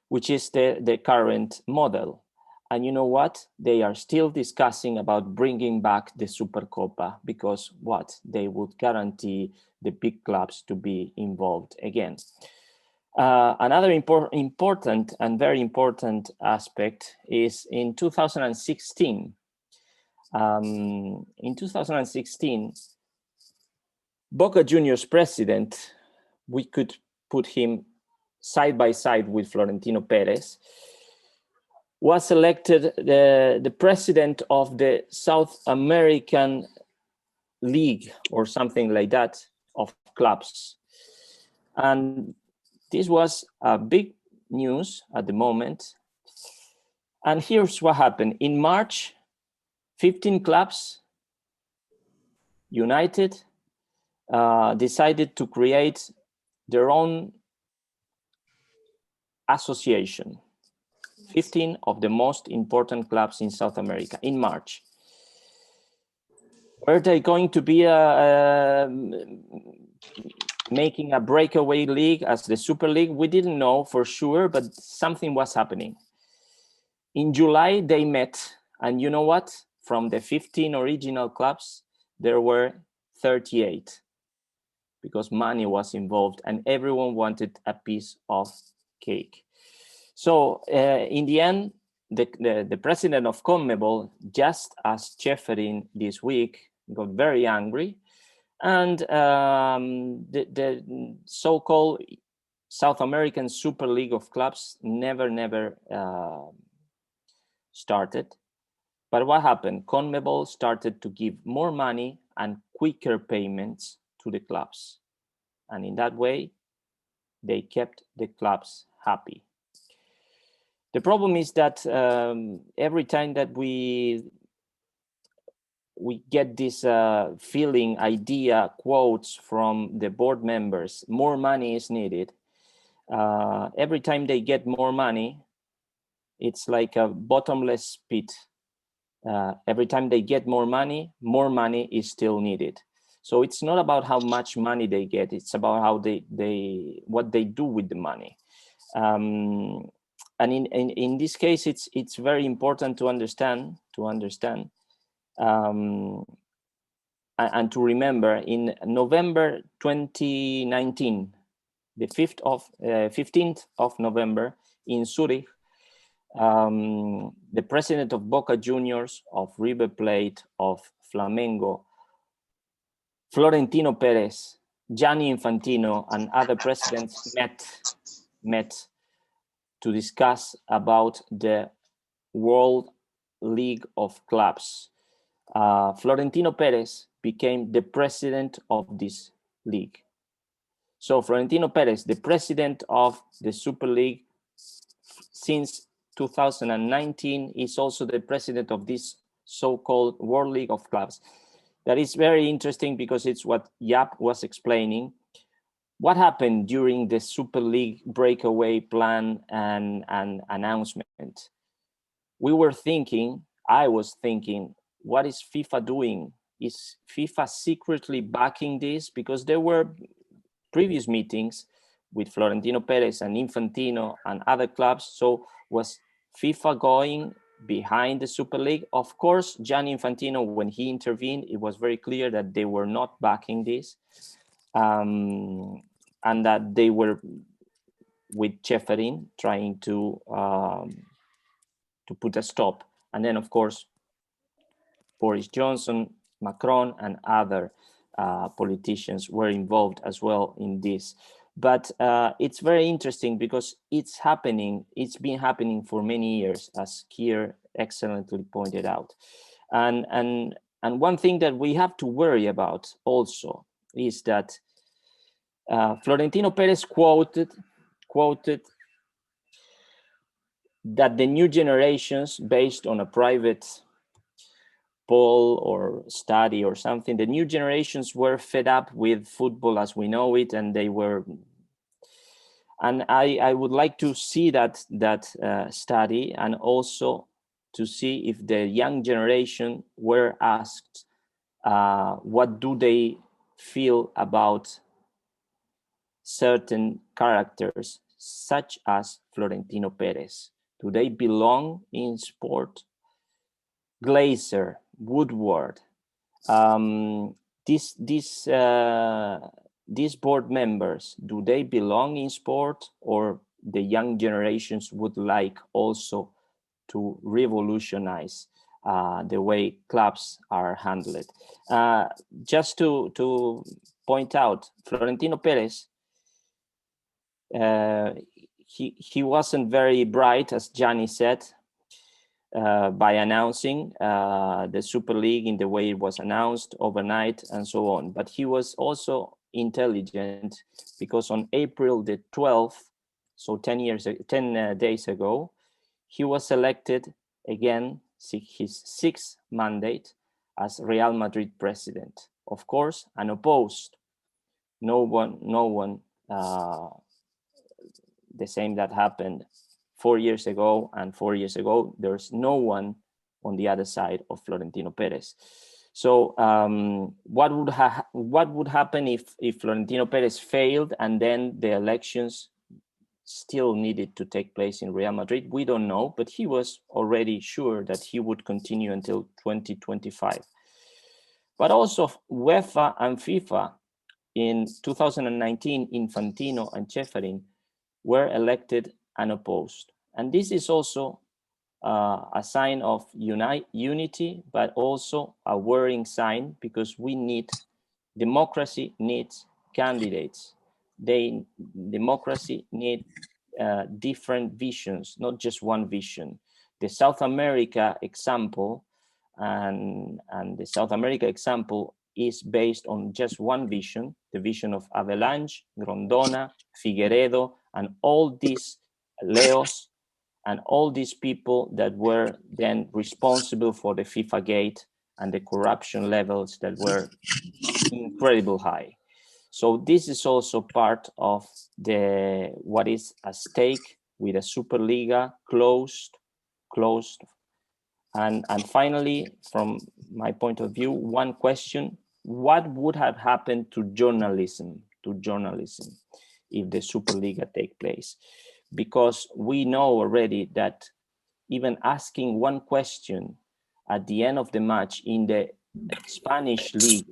[SPEAKER 5] which is the current model. And you know what? They are still discussing about bringing back the Supercopa, because what? They would guarantee the big clubs to be involved again. Another important and very important aspect is in 2016. In 2016, Boca Juniors president, we could put him side by side with Florentino Perez, was elected the president of the South American League, or something like that, of clubs. And this was a big news at the moment. And here's what happened. In March, 15 clubs united, decided to create their own association. 15 of the most important clubs in South America in March. Were they going to be making a breakaway league as the Super League? We didn't know for sure, but something was happening. In July, they met, and you know what? From the 15 original clubs, there were 38, because money was involved and everyone wanted a piece of cake. So in the end, the president of CONMEBOL, just as Cheferin this week, got very angry, and the so-called South American Super League of Clubs never started. But what happened? CONMEBOL started to give more money and quicker payments to the clubs, and in that way, they kept the clubs happy. The problem is that every time that we get this feeling, idea, quotes from the board members, more money is needed. Every time they get more money, it's like a bottomless pit. Every time they get more money is still needed. So it's not about how much money they get, it's about how what they do with the money. And in this case, it's very important to understand and to remember. In November 2019, the 15th of November in Zurich, the president of Boca Juniors, of River Plate, of Flamengo, Florentino Perez, Gianni Infantino, and other presidents met to discuss about the World League of Clubs. Florentino Perez became the president of this league. So Florentino Perez, the president of the Super League since 2019, is also the president of this so-called World League of Clubs. That is very interesting because it's what Jaap was explaining. What happened during the Super League breakaway plan and announcement? We were thinking, I was thinking, what is FIFA doing? Is FIFA secretly backing this? Because there were previous meetings with Florentino Perez and Infantino and other clubs. So was FIFA going behind the Super League? Of course, Gianni Infantino, when he intervened, it was very clear that they were not backing this, and that they were with Ceferin trying to put a stop. And then, of course, Boris Johnson, Macron, and other politicians were involved as well in this. But it's very interesting because it's happening. It's been happening for many years, as Keir excellently pointed out. And one thing that we have to worry about also is that Florentino Perez quoted that the new generations, based on a private poll or study or something, the new generations were fed up with football as we know it, and they were. And I would like to see that study, and also to see if the young generation were asked what do they feel about certain characters such as Florentino Perez. Do they belong in sport? Glazer, Woodward, these board members, do they belong in sport, or the young generations would like also to revolutionize the way clubs are handled? Just to point out, Florentino Perez, he wasn't very bright, as Gianni said, by announcing the Super League in the way it was announced overnight and so on. But he was also intelligent, because on April the 12th, so 10 days ago, he was elected again, his sixth mandate as Real Madrid president. Of course, unopposed. No one, the same that happened 4 years ago, and 4 years ago, there's no one on the other side of Florentino Perez. So what would happen if Florentino Perez failed and then the elections still needed to take place in Real Madrid? We don't know, but he was already sure that he would continue until 2025. But also UEFA and FIFA in 2019, Infantino and Ceferin were elected unopposed. And this is also a sign of unity, but also a worrying sign, because democracy needs candidates. Democracy needs different visions, not just one vision. The South America example, and the South America example is based on just one vision, the vision of Avalanche, Grondona, Figueredo, and all these Leos, and all these people that were then responsible for the FIFA gate and the corruption levels that were incredibly high. So this is also part of what is at stake with a Superliga closed. And finally, from my point of view, one question: what would have happened to journalism if the Superliga take place? Because we know already that even asking one question at the end of the match in the Spanish league,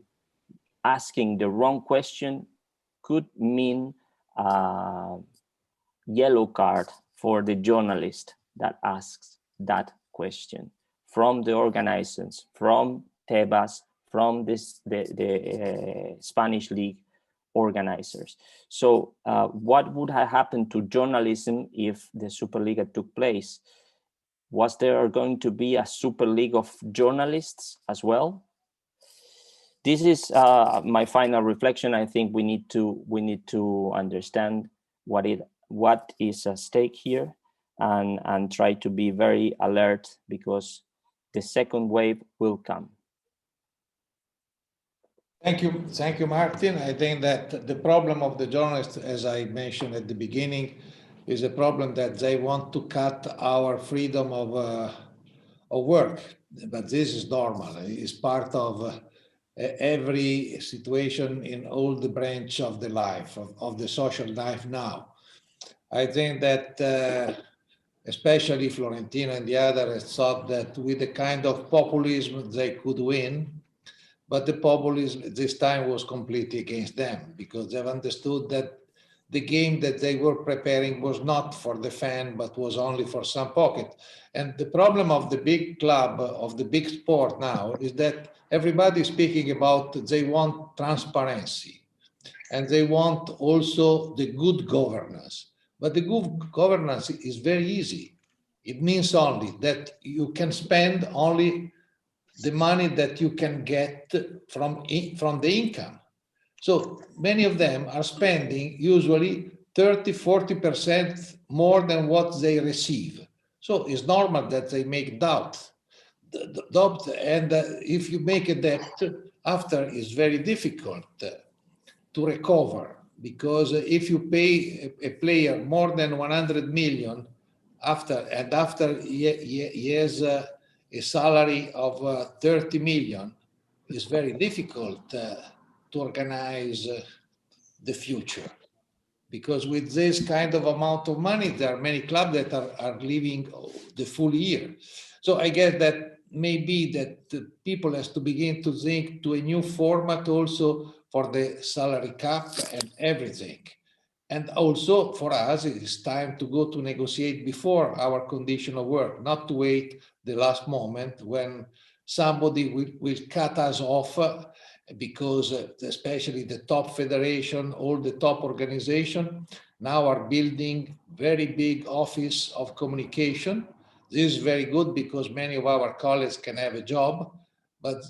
[SPEAKER 5] asking the wrong question could mean a yellow card for the journalist that asks that question, from the organizers, from Tebas, from the Spanish league organizers. So what would have happened to journalism if the Superliga took place? Was there going to be a super league of journalists as well? This is my final reflection. I think we need to understand what is at stake here, and try to be very alert, because the second wave will come.
[SPEAKER 1] Thank you, Martin. I think that the problem of the journalists, as I mentioned at the beginning, is a problem that they want to cut our freedom of work. But this is normal. It's part of every situation in all the branch of the life, of the social life now. I think that especially Florentino and the others thought that with the kind of populism they could win. But the populism this time was completely against them, because they've understood that the game that they were preparing was not for the fan, but was only for some pocket. And the problem of the big club, of the big sport now, is that everybody is speaking about they want transparency, and they want also the good governance. But the good governance is very easy. It means only that you can spend only the money that you can get from the income. So many of them are spending usually 30–40% more than what they receive. So it's normal that they make doubt. And if you make a debt, after it's very difficult to recover, because if you pay a player more than 100 million after he has a salary of 30 million, it's very difficult to organize the future. Because with this kind of amount of money, there are many clubs that are living the full year. So I guess that maybe that people has to begin to think to a new format also for the salary cap and everything. And also for us, it's time to go to negotiate before our condition of work, not to wait the last moment when somebody will cut us off, because especially the top federation, all the top organization now are building very big office of communication. This is very good because many of our colleagues can have a job, but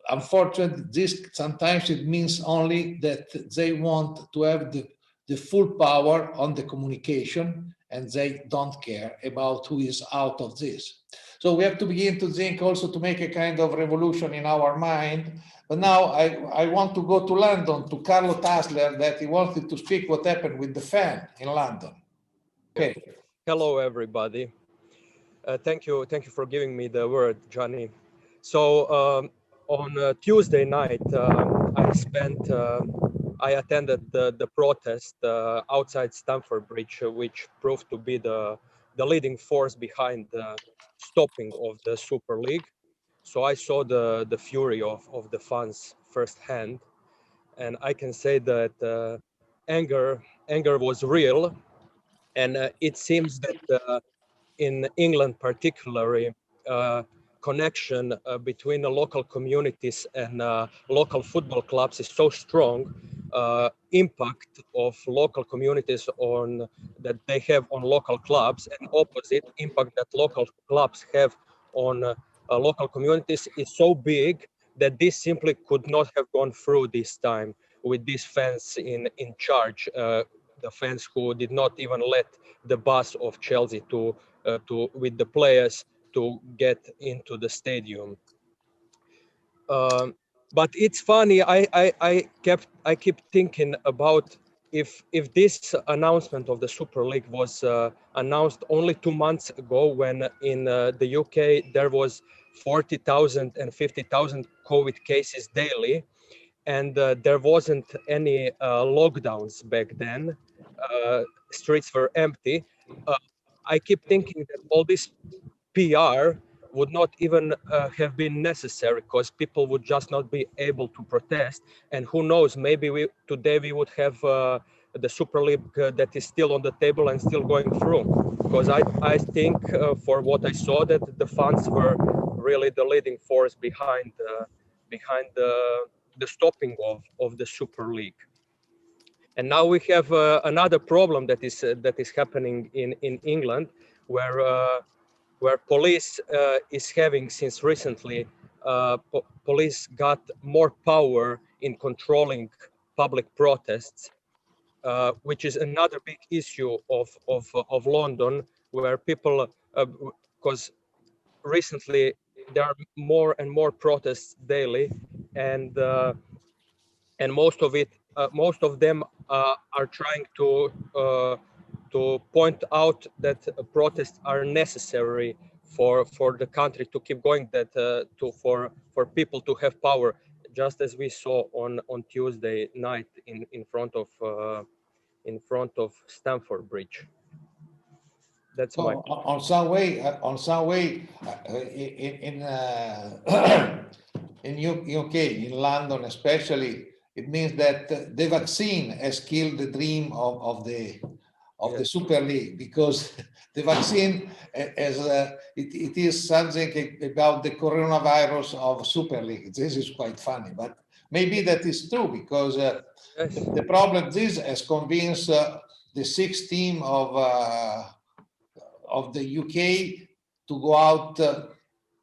[SPEAKER 1] unfortunately, this sometimes it means only that they want to have the full power on the communication, and they don't care about who is out of this. So we have to begin to think also to make a kind of revolution in our mind. But now I want to go to London, to Carlo Tasler, that he wanted to speak what happened with the fan in London. Okay.
[SPEAKER 6] Hello, everybody. Thank you for giving me the word, Gianni. So on Tuesday night, I attended the protest outside Stamford Bridge, which proved to be the leading force behind the stopping of the Super League. So I saw the fury of the fans firsthand, and I can say that anger was real, and it seems that in England particularly, connection between the local communities and local football clubs is so strong. Impact of local communities on that they have on local clubs, and opposite impact that local clubs have on local communities is so big that this simply could not have gone through this time with these fans in charge. The fans who did not even let the bus of Chelsea with the players to get into the stadium. But it's funny. I keep thinking about if this announcement of the Super League was announced only 2 months ago, when in the UK there was 40,000 and 50,000 COVID cases daily, and there wasn't any lockdowns back then. Streets were empty. I keep thinking that all this PR would not even have been necessary, because people would just not be able to protest. And who knows, maybe today we would have the Super League that is still on the table and still going through. Because I think for what I saw, that the fans were really the leading force behind the stopping of the Super League. And now we have another problem that is happening in England, where where police is having since recently, police got more power in controlling public protests, which is another big issue of London, where people, because recently there are more and more protests daily, and most of them are trying to point out that protests are necessary for the country to keep going, that for people to have power, just as we saw on Tuesday night in front of Stamford Bridge. That's my
[SPEAKER 1] on some way in UK, in London especially, it means that the vaccine has killed the dream of the Super League, because the vaccine it is something about the coronavirus of Super League. This is quite funny, but maybe that is true, because the problem this has convinced the sixth team of the UK to go out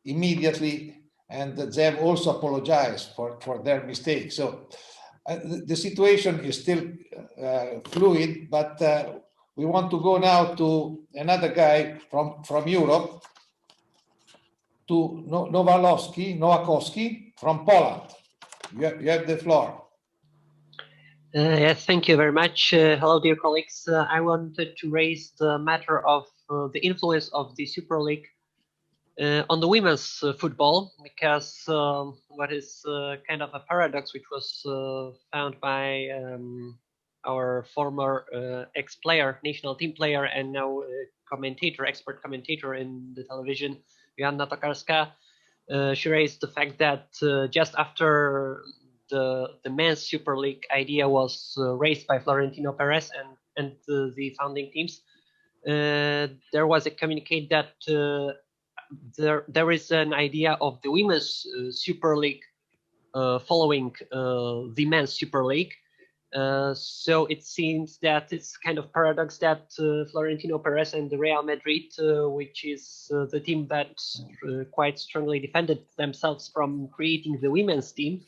[SPEAKER 1] immediately, and they have also apologized for their mistake. So the situation is still fluid, but we want to go now to another guy from Europe, to Nowakowski from Poland. You have the floor.
[SPEAKER 7] Yes, thank you very much. Hello, dear colleagues. I wanted to raise the matter of the influence of the Super League on the women's football, because what is kind of a paradox, which was found by our former ex-player, national team player, and now expert commentator in the television, Joanna Tokarska. She raised the fact that just after the men's Super League idea was raised by Florentino Perez and the founding teams, there was a communique that there is an idea of the women's Super League following the men's Super League. So it seems that it's kind of paradox that Florentino Perez and the Real Madrid, which is the team that quite strongly defended themselves from creating the women's team,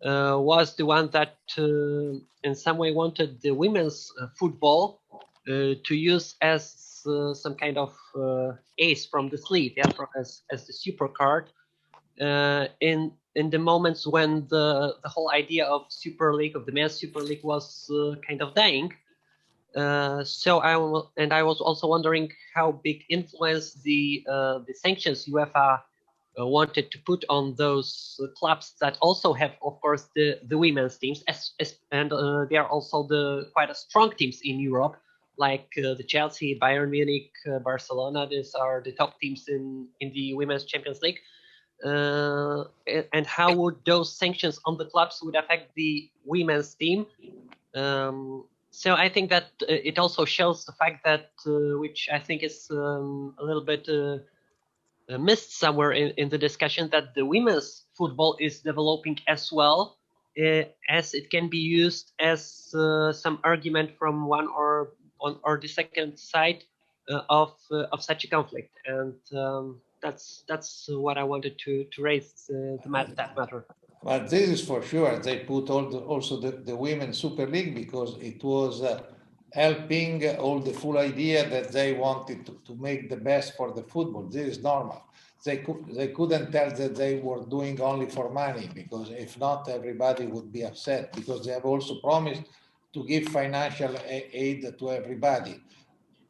[SPEAKER 7] was the one that in some way wanted the women's football to use as some kind of ace from the sleeve, yeah, as the super card in the moments when the whole idea of Super League, of the men's Super League, was kind of dying. So I was also wondering how big influence the sanctions UEFA wanted to put on those clubs that also have, of course, the women's teams, and they are also quite strong teams in Europe, like the Chelsea, Bayern Munich, Barcelona. These are the top teams in the Women's Champions League. And how would those sanctions on the clubs would affect the women's team? So I think that it also shows the fact that, which I think is a little bit missed somewhere in the discussion, that the women's football is developing as well, as it can be used as some argument from one or the second side of such a conflict. And that's what I wanted to raise that matter.
[SPEAKER 1] But this is for sure. They put also the Women's Super League because it was helping all the full idea that they wanted to make the best for the football. This is normal. They couldn't tell that they were doing only for money, because if not, everybody would be upset, because they have also promised to give financial aid to everybody.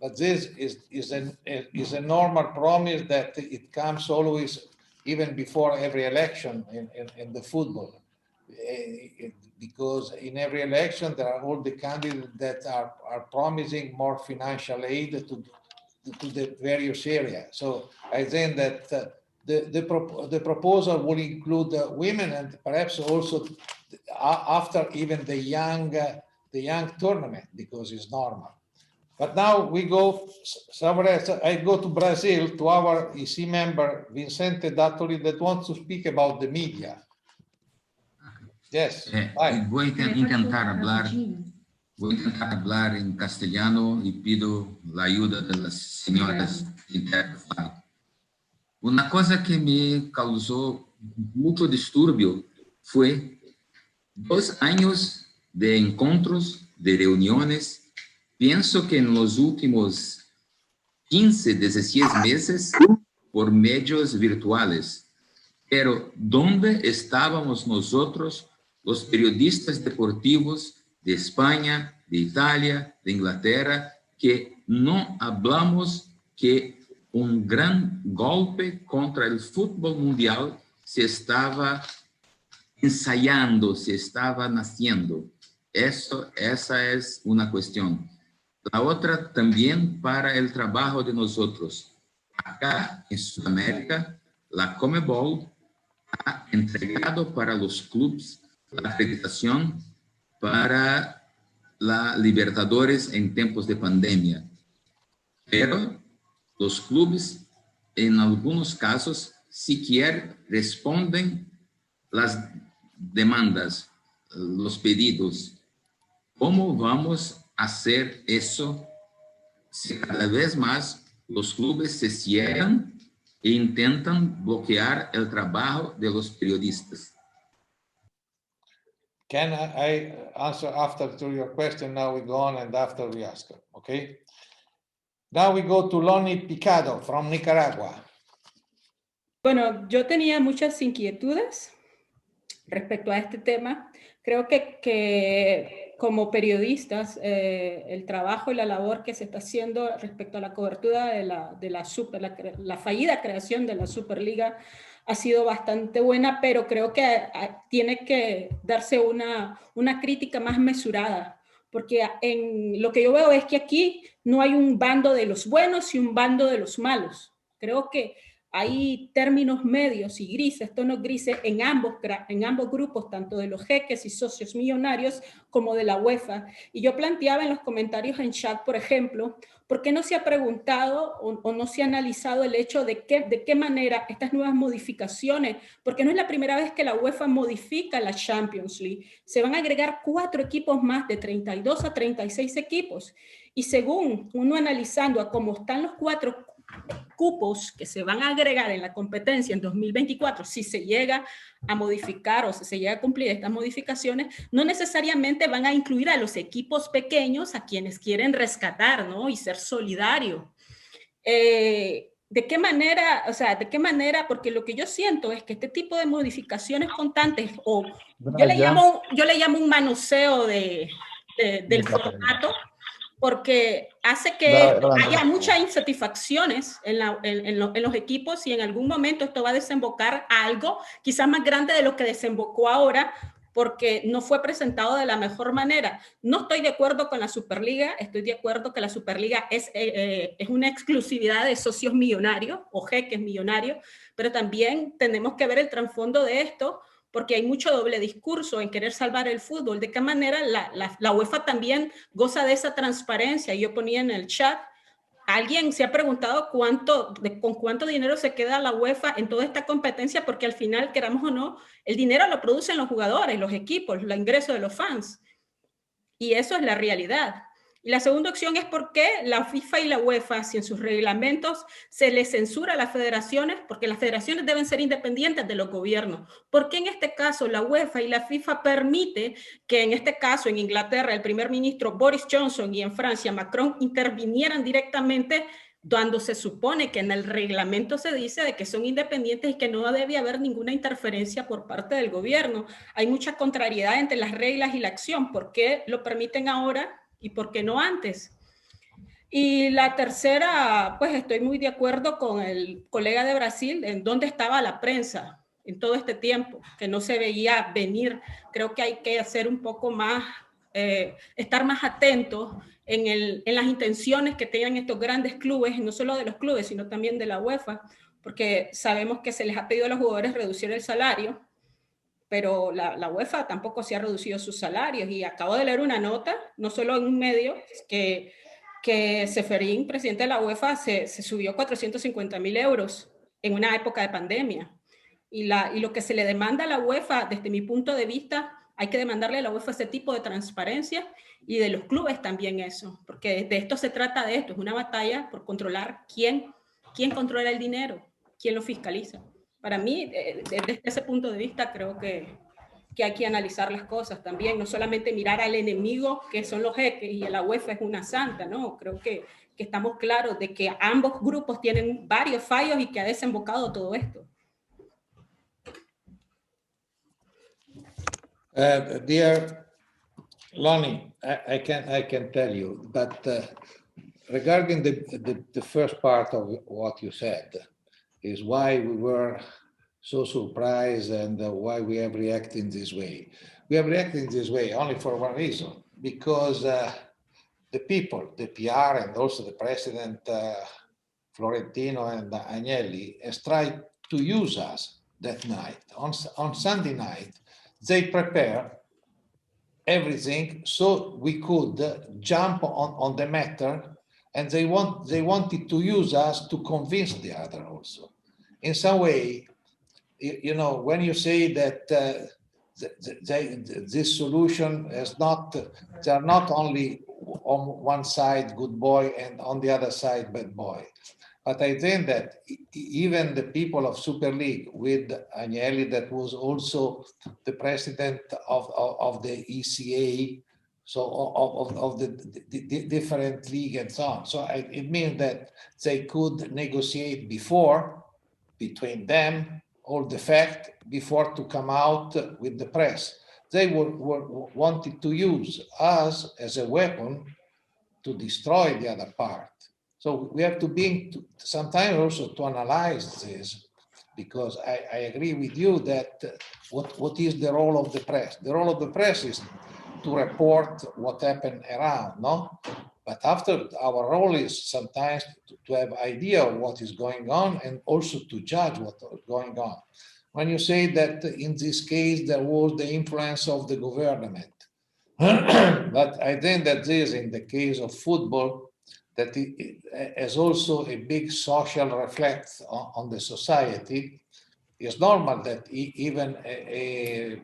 [SPEAKER 1] But this is a normal promise that it comes always, even before every election in the football. Because in every election, there are all the candidates that are promising more financial aid to the various areas. So I think that the proposal will include women, and perhaps also after even the young tournament, because it's normal. But now we go somewhere else. I go to Brazil, to our EC member, Vicente Dattoli, that wants to speak about the media. Yes.
[SPEAKER 8] Voy a intentar hablar en castellano y pido la ayuda de las señoras interpretar. Una cosa que me causó mucho disturbio fue 2 años de encuentros, de reuniones. Pienso que en los últimos 15, 16 meses por medios virtuales. Pero ¿dónde estábamos nosotros, los periodistas deportivos de España, de Italia, de Inglaterra, que no hablamos que un gran golpe contra el fútbol mundial se estaba ensayando, se estaba naciendo? Esa es una cuestión. La otra también para el trabajo de nosotros. Acá en Sudamérica, la Conmebol ha entregado para los clubes la acreditación para la Libertadores en tiempos de pandemia. Pero los clubes, en algunos casos, siquiera responden las demandas, los pedidos. ¿Cómo vamos a hacer eso si cada vez más los clubes se cierran e intentan bloquear el trabajo de los periodistas?
[SPEAKER 1] Can I answer after to your question? Now we go on and after we ask, okay? Now we go to Loni Picado from Nicaragua.
[SPEAKER 9] Bueno, yo tenía muchas inquietudes respecto a este tema. Creo que como periodistas, el trabajo y la labor que se está haciendo respecto a la cobertura de la fallida creación de la Superliga ha sido bastante buena, pero creo que tiene que darse una crítica más mesurada, porque lo que yo veo es que aquí no hay un bando de los buenos y un bando de los malos. Creo que hay términos medios y grises, tonos grises en ambos grupos, tanto de los jeques y socios millonarios como de la UEFA. Y yo planteaba en los comentarios en chat, por ejemplo, ¿por qué no se ha preguntado o no se ha analizado el hecho de qué manera estas nuevas modificaciones, porque no es la primera vez que la UEFA modifica la Champions League, se van a agregar 4 equipos más, de 32 a 36 equipos, y según uno analizando a cómo están los 4 cupos que se van a agregar en la competencia en 2024, si se llega a modificar o si se llega a cumplir estas modificaciones, no necesariamente van a incluir a los equipos pequeños, a quienes quieren rescatar, ¿no? Y ser solidario. ¿De qué manera? O sea, ¿de qué manera? Porque lo que yo siento es que este tipo de modificaciones constantes, o yo le llamo un manoseo del formato, porque hace que haya muchas insatisfacciones en los equipos, y en algún momento esto va a desembocar a algo quizás más grande de lo que desembocó ahora, porque no fue presentado de la mejor manera. No estoy de acuerdo con la Superliga, estoy de acuerdo que la Superliga es una exclusividad de socios millonarios o jeques millonarios, pero también tenemos que ver el trasfondo de esto, porque hay mucho doble discurso en querer salvar el fútbol. ¿De qué manera la UEFA también goza de esa transparencia? Yo ponía en el chat, ¿alguien se ha preguntado con cuánto dinero se queda la UEFA en toda esta competencia? Porque al final, queramos o no, el dinero lo producen los jugadores, los equipos, los ingresos de los fans. Y eso es la realidad. Y la segunda opción es por qué la FIFA y la UEFA, si en sus reglamentos se les censura a las federaciones, porque las federaciones deben ser independientes de los gobiernos. ¿Por qué en este caso la UEFA y la FIFA permite que en este caso en Inglaterra el primer ministro Boris Johnson y en Francia Macron intervinieran directamente, cuando se supone que en el reglamento se dice de que son independientes y que no debe haber ninguna interferencia por parte del gobierno? Hay mucha contrariedad entre las reglas y la acción. ¿Por qué lo permiten ahora y por qué no antes? Y la tercera, pues estoy muy de acuerdo con el colega de Brasil, en dónde estaba la prensa en todo este tiempo, que no se veía venir. Creo que hay que hacer un poco más, estar más atentos en las intenciones que tengan estos grandes clubes, no solo de los clubes, sino también de la UEFA, porque sabemos que se les ha pedido a los jugadores reducir el salario, pero la UEFA tampoco se ha reducido sus salarios. Y acabo de leer una nota, no solo en un medio, que Seferín, presidente de la UEFA, se subió 450.000 euros en una época de pandemia. Y lo que se le demanda a la UEFA, desde mi punto de vista, hay que demandarle a la UEFA ese tipo de transparencia, y de los clubes también eso, porque de esto se trata, es una batalla por controlar quién controla el dinero. ¿quién lo fiscaliza? Para mí, desde ese punto de vista, creo que hay que analizar las cosas también, no solamente mirar al enemigo, que son los jeques, y la UEFA es una santa, ¿no? Creo que estamos claros de que ambos grupos tienen varios fallos y que ha desembocado todo esto.
[SPEAKER 1] Dear Lonnie, I can tell you, but regarding the first part of what you said, is why we were so surprised and why we have reacted in this way. We have reacted in this way only for one reason, because the people, the PR and also the president, Florentino and Agnelli, has tried to use us that night. On Sunday night, they prepare everything so we could jump on the matter, and they wanted to use us to convince the other also. In some way, you know, when you say that this solution is not, they are not only on one side good boy and on the other side bad boy. But I think that even the people of Super League with Agnelli, that was also the president of the ECA, so of the different league and so on. So it means that they could negotiate before, between them, all the fact before to come out with the press. They wanted to use us as a weapon to destroy the other part. So we have to be sometimes also to analyze this, because I agree with you that what is the role of the press? The role of the press is to report what happened around, no? But after, our role is sometimes to have idea of what is going on and also to judge what is going on. When you say that in this case there was the influence of the government, but I think that this, in the case of football, that it has also a big social reflect on the society. It's normal that even a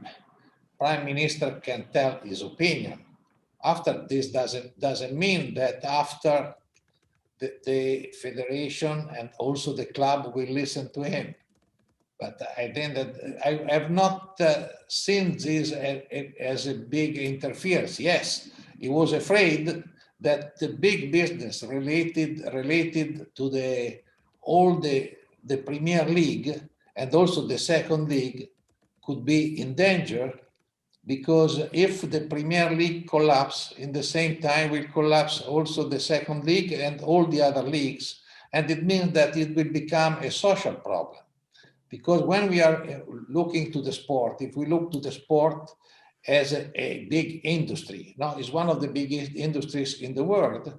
[SPEAKER 1] prime minister can tell his opinion. After this doesn't mean that after the federation and also the club will listen to him. But I think that I have not seen this as a big interference. Yes, he was afraid that the big business related to all the Premier League and also the second league could be in danger, because if the Premier League collapse, in the same time will collapse also the second league and all the other leagues, and it means that it will become a social problem. Because when we are looking to the sport, if we look to the sport as a big industry, now it's one of the biggest industries in the world.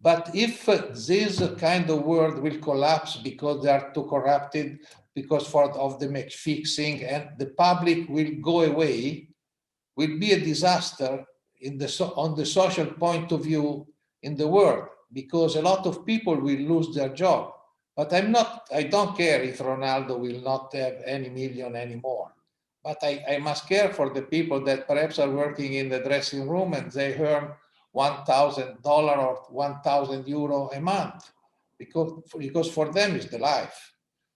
[SPEAKER 1] But if this kind of world will collapse because they are too corrupted, because of the match fixing, and the public will go away, will be a disaster on the social point of view in the world, because a lot of people will lose their job. But I don't care if Ronaldo will not have any million anymore. But I must care for the people that perhaps are working in the dressing room and they earn $1,000 or 1,000 euro a month, because for them it's the life.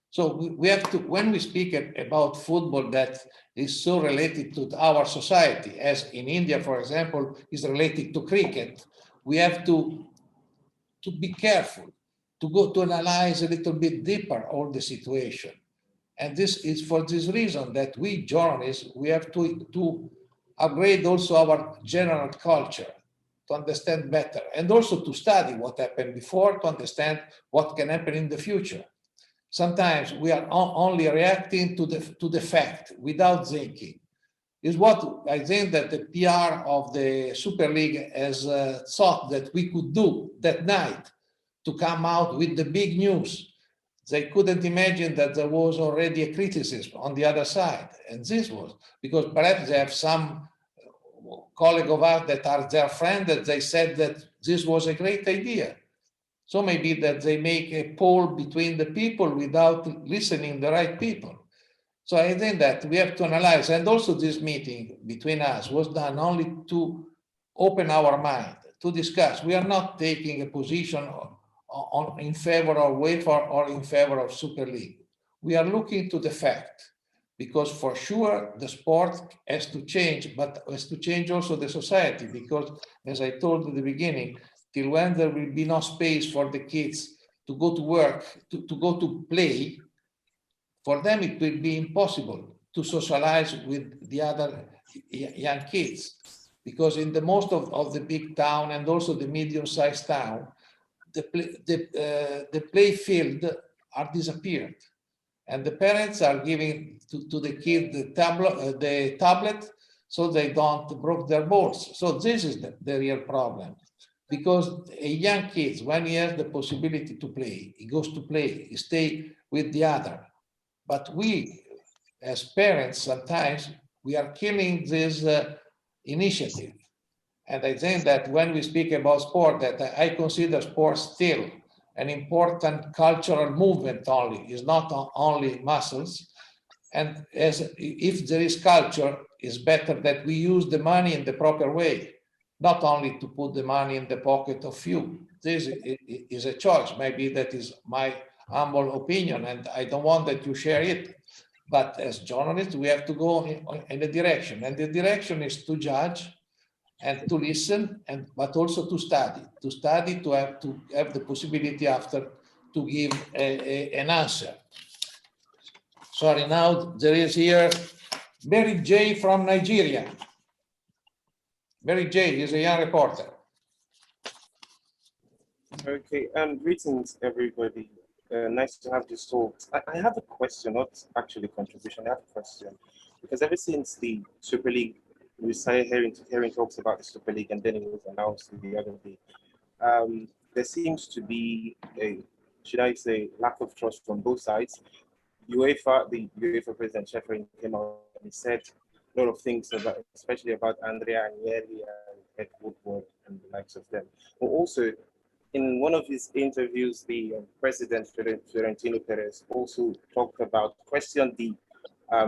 [SPEAKER 1] So we have to, when we speak about football that is so related to our society, as in India, for example, is related to cricket, we have to be careful, to go to analyze a little bit deeper all the situation. And this is for this reason that we journalists, we have to upgrade also our general culture to understand better, and also to study what happened before to understand what can happen in the future. Sometimes we are only reacting to the fact without thinking. Is what I think that the PR of the Super League has thought that we could do that night, to come out with the big news. They couldn't imagine that there was already a criticism on the other side. And this was because perhaps they have some colleague of ours that are their friends that they said that this was a great idea. So maybe that they make a poll between the people without listening the right people. So I think that we have to analyze, and also this meeting between us was done only to open our mind, to discuss. We are not taking a position in favor of UEFA or in favor of Super League. We are looking to the fact, because for sure the sport has to change, but has to change also the society, because as I told at the beginning, till when there will be no space for the kids to go to work, to go to play, for them it will be impossible to socialize with the other young kids, because in the most of the big town and also the medium-sized town, the play field are disappeared, and the parents are giving to the kid the tablet so they don't break their balls. So this is the real problem, because a young kid, when he has the possibility to play, he goes to play, he stay with the other. But we, as parents, sometimes we are killing this initiative. And I think that when we speak about sport, that I consider sport still an important cultural movement only, is not only muscles. And if there is culture, it's better that we use the money in the proper way, not only to put the money in the pocket of few. This is a choice. Maybe that is my humble opinion, and I don't want that you share it. But as journalists, we have to go in a direction, and the direction is to judge and to listen, but also to study, to have the possibility after to give an answer. Sorry, now there is here Mary J from Nigeria. Mary J is a young reporter.
[SPEAKER 10] Okay, greetings everybody. Nice to have this talk. I have a question, not actually a contribution. I have a question, because ever since the Super League, we started hearing talks about the Super League, and then it was announced the other day. There seems to be a, should I say, lack of trust from both sides. The UEFA president Sheffield came out and he said a lot of things about, especially about Andrea Agnelli and Ed Woodward and the likes of them. But also, in one of his interviews, the president, Florentino Perez, also talked about, questioned the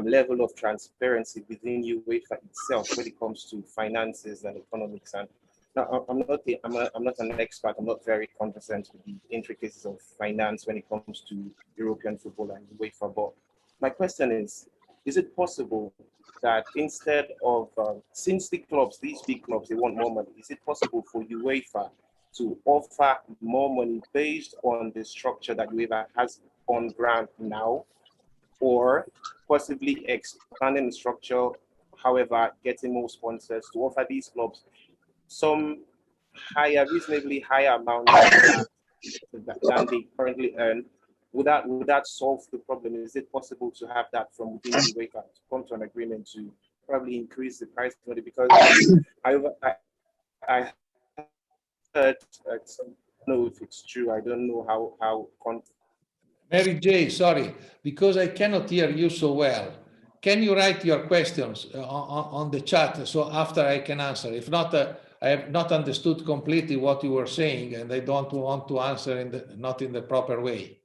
[SPEAKER 10] level of transparency within UEFA itself when it comes to finances and economics. And now, I'm not an expert. I'm not very conversant with the intricacies of finance when it comes to European football and UEFA. But my question is it possible that instead of, since the clubs, these big clubs, they want more money, is it possible for UEFA to offer more money based on the structure that UEFA has on ground now, or possibly expanding the structure, however, getting more sponsors to offer these clubs some higher, reasonably higher amount than they currently earn? Would that solve the problem? Is it possible to have that from within the UEFA to come to an agreement to probably increase the price money? Because I heard, I don't know if it's true. I don't know how.
[SPEAKER 1] Mary J, sorry, because I cannot hear you so well. Can you write your questions on the chat so after I can answer? If not, I have not understood completely what you were saying, and I don't want to answer not in the proper way,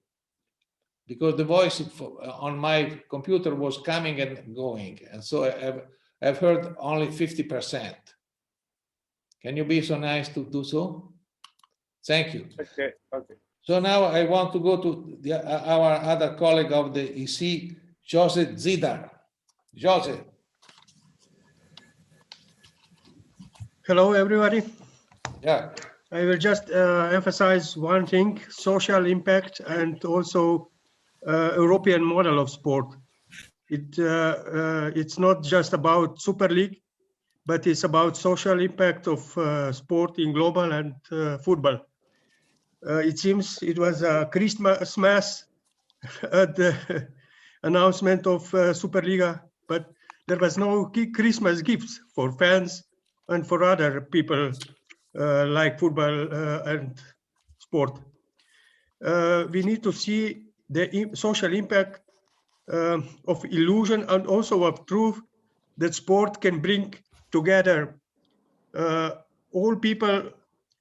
[SPEAKER 1] because the voice on my computer was coming and going, and so I've heard only 50%. Can you be so nice to do so? Thank you.
[SPEAKER 10] Okay.
[SPEAKER 1] So now I want to go to our other colleague of the EC, Jose Zidar. Jose.
[SPEAKER 11] Hello, everybody.
[SPEAKER 1] Yeah.
[SPEAKER 11] I will just emphasize one thing: social impact, and also European model of sport. It's not just about Super League, but it's about social impact of sport in global and football. It seems it was a Christmas mass at the announcement of Superliga, but there was no Christmas gifts for fans and for other people like football and sport. We need to see the social impact of illusion and also of truth that sport can bring together all people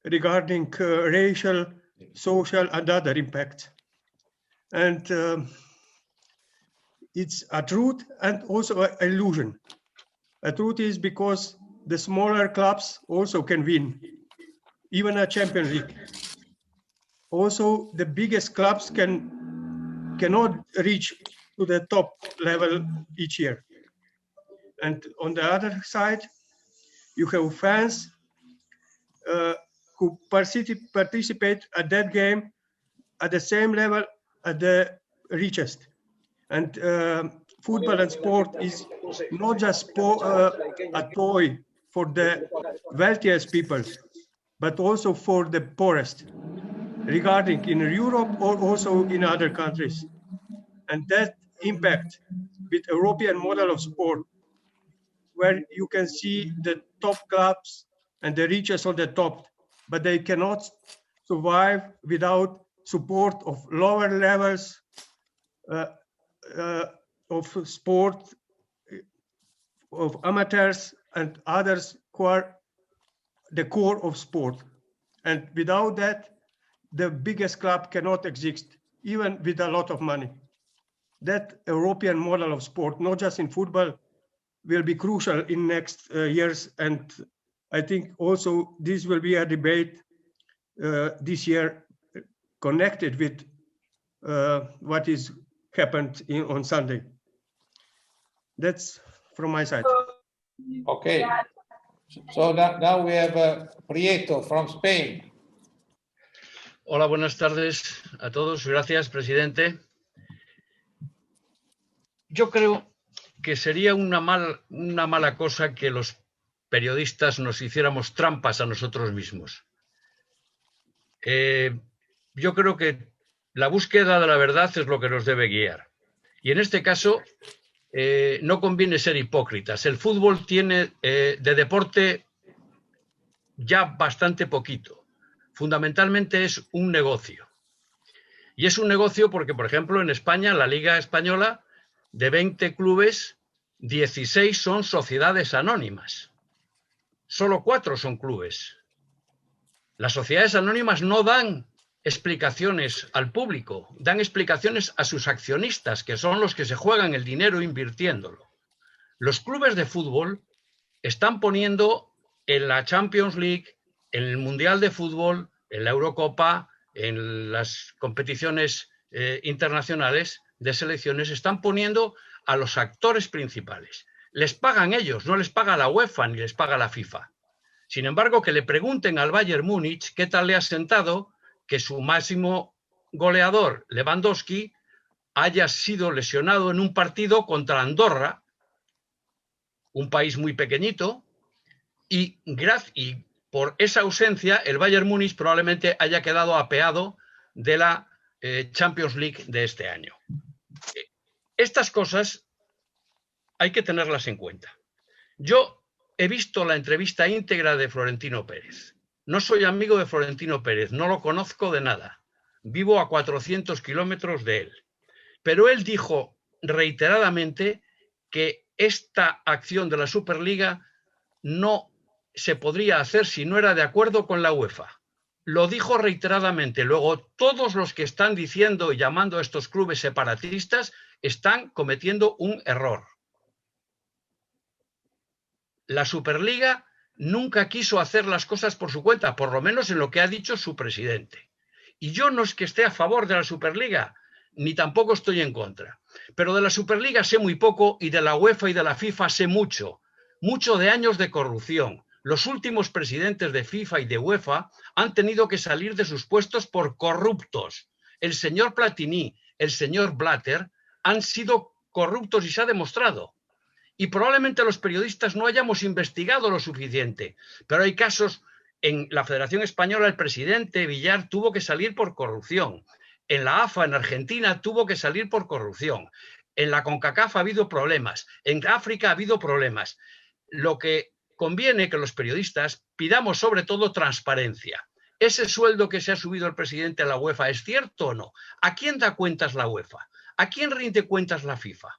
[SPEAKER 11] regarding racial, social, and other impacts. And it's a truth and also an illusion. A truth is because the smaller clubs also can win, even a Champions League. also the biggest clubs cannot reach to the top level each year. And on the other side, you have fans who participate at that game at the same level at the richest. And football and sport is not just a toy for the wealthiest people, but also for the poorest, regarding in Europe or also in other countries. And that impact with European model of sport, where you can see the top clubs and the richest on the top, but they cannot survive without support of lower levels of sport, of amateurs and others who are the core of sport. And without that, the biggest club cannot exist, even with a lot of money. That European model of sport, not just in football, will be crucial in next years. And I think also this will be a debate this year connected with what is happened on Sunday. That's from my side.
[SPEAKER 1] Okay. So now we have Prieto from Spain.
[SPEAKER 12] Hola, buenas tardes a todos. Gracias, presidente. Yo creo que sería una mala cosa que los periodistas nos hiciéramos trampas a nosotros mismos. Yo creo que la búsqueda de la verdad es lo que nos debe guiar. Y en este caso, no conviene ser hipócritas. El fútbol tiene de deporte ya bastante poquito. Fundamentalmente es un negocio. Y es un negocio porque, por ejemplo, en España, la Liga Española, de 20 clubes, 16 son sociedades anónimas. Solo 4 son clubes. Las sociedades anónimas no dan explicaciones al público, dan explicaciones a sus accionistas, que son los que se juegan el dinero invirtiéndolo. Los clubes de fútbol están poniendo en la Champions League, en el Mundial de Fútbol, en la Eurocopa, en las competiciones internacionales de selecciones, están poniendo a los actores principales. Les pagan ellos, no les paga la UEFA ni les paga la FIFA. Sin embargo, que le pregunten al Bayern Múnich qué tal le ha sentado que su máximo goleador, Lewandowski, haya sido lesionado en un partido contra Andorra, un país muy pequeñito, y por esa ausencia el Bayern Múnich probablemente haya quedado apeado de la Champions League de este año. Estas cosas hay que tenerlas en cuenta. Yo he visto la entrevista íntegra de Florentino Pérez. No soy amigo de Florentino Pérez, no lo conozco de nada. Vivo a 400 kilómetros de él. Pero él dijo reiteradamente que esta acción de la Superliga no se podría hacer si no era de acuerdo con la UEFA. Lo dijo reiteradamente. Luego, todos los que están diciendo y llamando a estos clubes separatistas están cometiendo un error. La Superliga nunca quiso hacer las cosas por su cuenta, por lo menos en lo que ha dicho su presidente. Y yo no es que esté a favor de la Superliga, ni tampoco estoy en contra. Pero de la Superliga sé muy poco y de la UEFA y de la FIFA sé mucho. Mucho de años de corrupción. Los últimos presidentes de FIFA y de UEFA han tenido que salir de sus puestos por corruptos. El señor Platini, el señor Blatter han sido corruptos y se ha demostrado. Y probablemente los periodistas no hayamos investigado lo suficiente. Pero hay casos, en la Federación Española el presidente Villar tuvo que salir por corrupción. En la AFA en Argentina tuvo que salir por corrupción. En la CONCACAF ha habido problemas. En África ha habido problemas. Lo que conviene que los periodistas pidamos sobre todo transparencia. ¿Ese sueldo que se ha subido el presidente a la UEFA es cierto o no? ¿A quién da cuentas la UEFA? ¿A quién rinde cuentas la FIFA?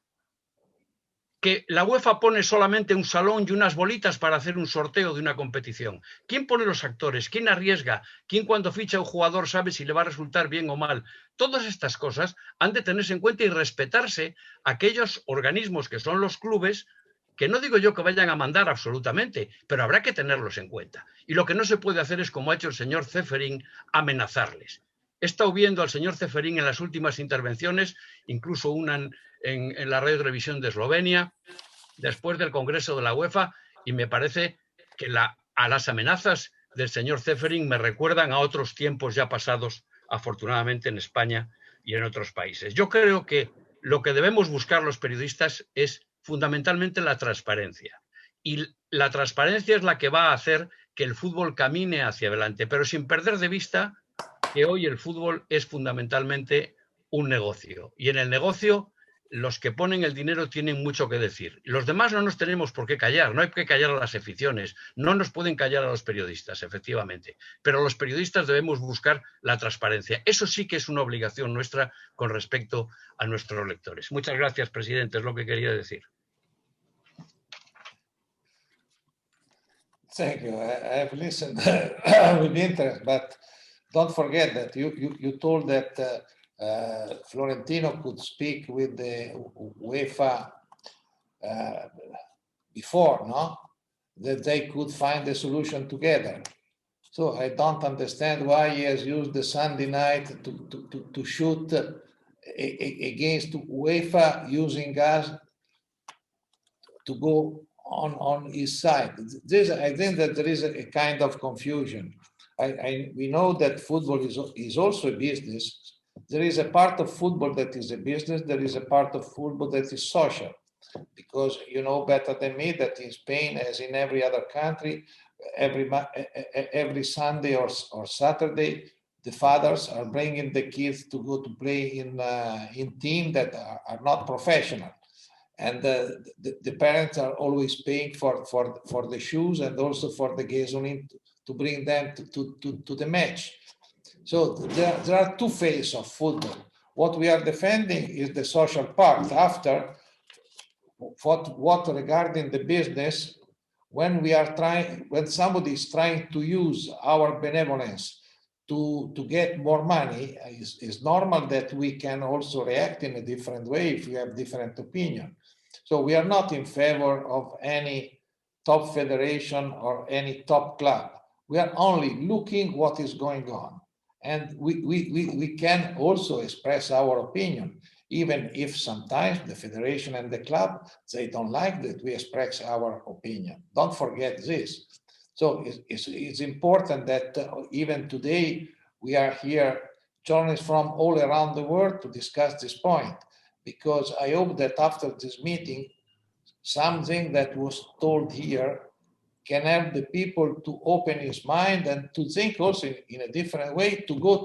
[SPEAKER 12] Que la UEFA pone solamente un salón y unas bolitas para hacer un sorteo de una competición. ¿Quién pone los actores? ¿Quién arriesga? ¿Quién cuando ficha a un jugador sabe si le va a resultar bien o mal? Todas estas cosas han de tenerse en cuenta y respetarse aquellos organismos que son los clubes, que no digo yo que vayan a mandar absolutamente, pero habrá que tenerlos en cuenta. Y lo que no se puede hacer es, como ha hecho el señor Ceferín, amenazarles. He estado viendo al señor Ceferín en las últimas intervenciones, incluso una en la radio televisión de Eslovenia, después del Congreso de la UEFA, y me parece que a las amenazas del señor Ceferín me recuerdan a otros tiempos ya pasados, afortunadamente, en España y en otros países. Yo creo que lo que debemos buscar los periodistas es fundamentalmente la transparencia. Y la transparencia es la que va a hacer que el fútbol camine hacia adelante, pero sin perder de vista que hoy el fútbol es fundamentalmente un negocio. Y en el negocio, los que ponen el dinero tienen mucho que decir. Los demás no nos tenemos por qué callar, no hay que callar a las aficiones, no nos pueden callar a los periodistas, efectivamente. Pero los periodistas debemos buscar la transparencia. Eso sí que es una obligación nuestra con respecto a nuestros lectores. Muchas gracias, presidente, es lo que quería decir.
[SPEAKER 1] Thank you. I have listened with interest, but don't forget that you told that Florentino could speak with the UEFA before, no? That they could find a solution together. So I don't understand why he has used the Sunday night to shoot against UEFA, using us to go on his side. I think that there is a kind of confusion. We know that football is also a business. There is a part of football that is a business. There is a part of football that is social. Because you know better than me that in Spain, as in every other country, every Sunday or Saturday, the fathers are bringing the kids to go to play in teams that are not professional. And the parents are always paying for the shoes and also for the gasoline to bring them to the match. So there are two phases of football. What we are defending is the social part. After what regarding the business, when somebody is trying to use our benevolence to get more money, it's normal that we can also react in a different way if we have different opinion. So we are not in favor of any top federation or any top club. We are only looking what is going on. And we can also express our opinion, even if sometimes the federation and the club, they don't like that we express our opinion. Don't forget this. So it's important that even today we are here, journalists from all around the world, to discuss this point, because I hope that after this meeting, something that was told here can help the people to open his mind and to think also in a different way, to go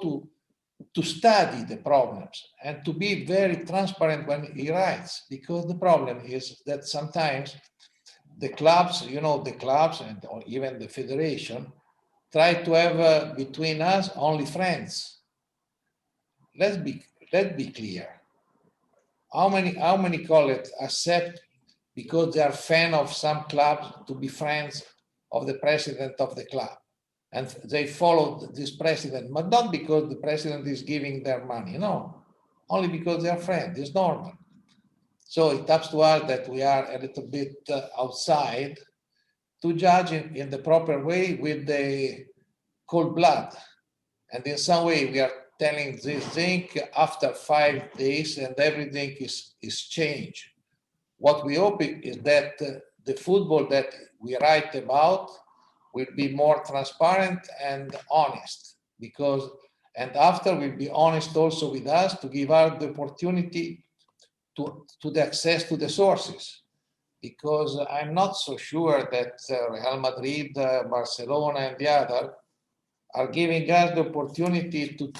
[SPEAKER 1] to study the problems and to be very transparent when he writes, because the problem is that sometimes the clubs, the clubs and or even the federation try to have between us only friends. Let's be clear. How many colleagues accept, because they are fan of some clubs, to be friends of the president of the club, and they follow this president, but not because the president is giving their money, no, only because they are friends. It's normal. So it's up to us that we are a little bit outside to judge in the proper way with the cold blood, and in some way we are telling this thing after 5 days and everything is changed. What we hope is that the football that we write about will be more transparent and honest, and after will be honest also with us, to give us the opportunity to the access to the sources, because I'm not so sure that Real Madrid, Barcelona and the other are giving us the opportunity to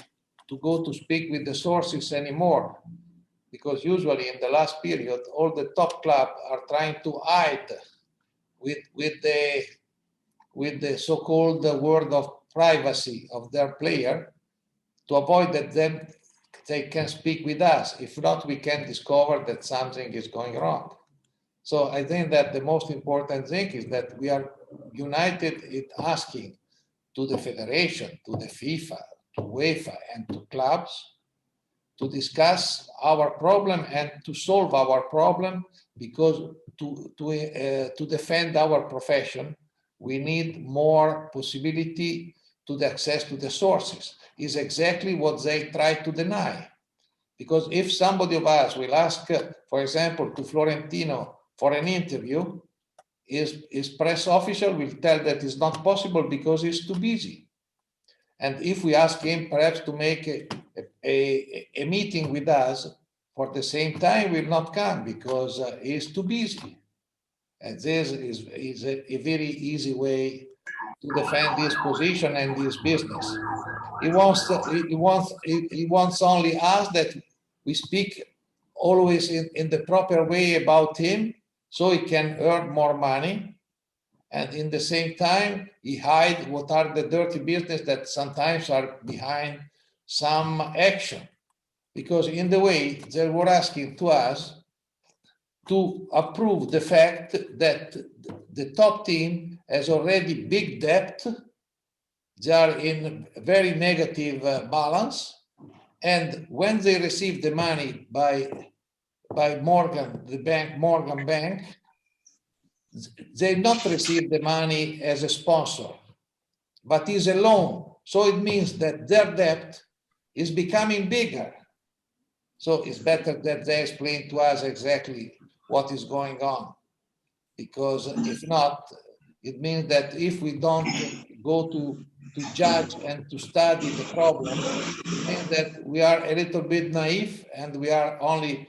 [SPEAKER 1] go to speak with the sources anymore. Because usually in the last period, all the top clubs are trying to hide with the so-called word of privacy of their player, to avoid that they can speak with us. If not, we can discover that something is going wrong. So I think that the most important thing is that we are united in asking to the federation, to the FIFA, to UEFA, and to clubs to discuss our problem and to solve our problem, because to defend our profession, we need more possibility to the access to the sources. is exactly what they try to deny. Because if somebody of us will ask, for example, to Florentino for an interview, his press official will tell that it's not possible because he's too busy. And if we ask him perhaps to make a meeting with us for the same time, will not come because he's too busy. And this is a very easy way to defend his position and his business. He wants only us that we speak always in the proper way about him so he can earn more money. And in the same time, he hide what are the dirty business that sometimes are behind some action. Because in the way they were asking to us to approve the fact that the top team has already big debt, they are in very negative balance, and when they receive the money by Morgan, the bank, Morgan Bank, they not receive the money as a sponsor, but is a loan. So it means that their debt is becoming bigger. So it's better that they explain to us exactly what is going on, because if not, it means that if we don't go to judge and to study the problem, it means that we are a little bit naive and we are only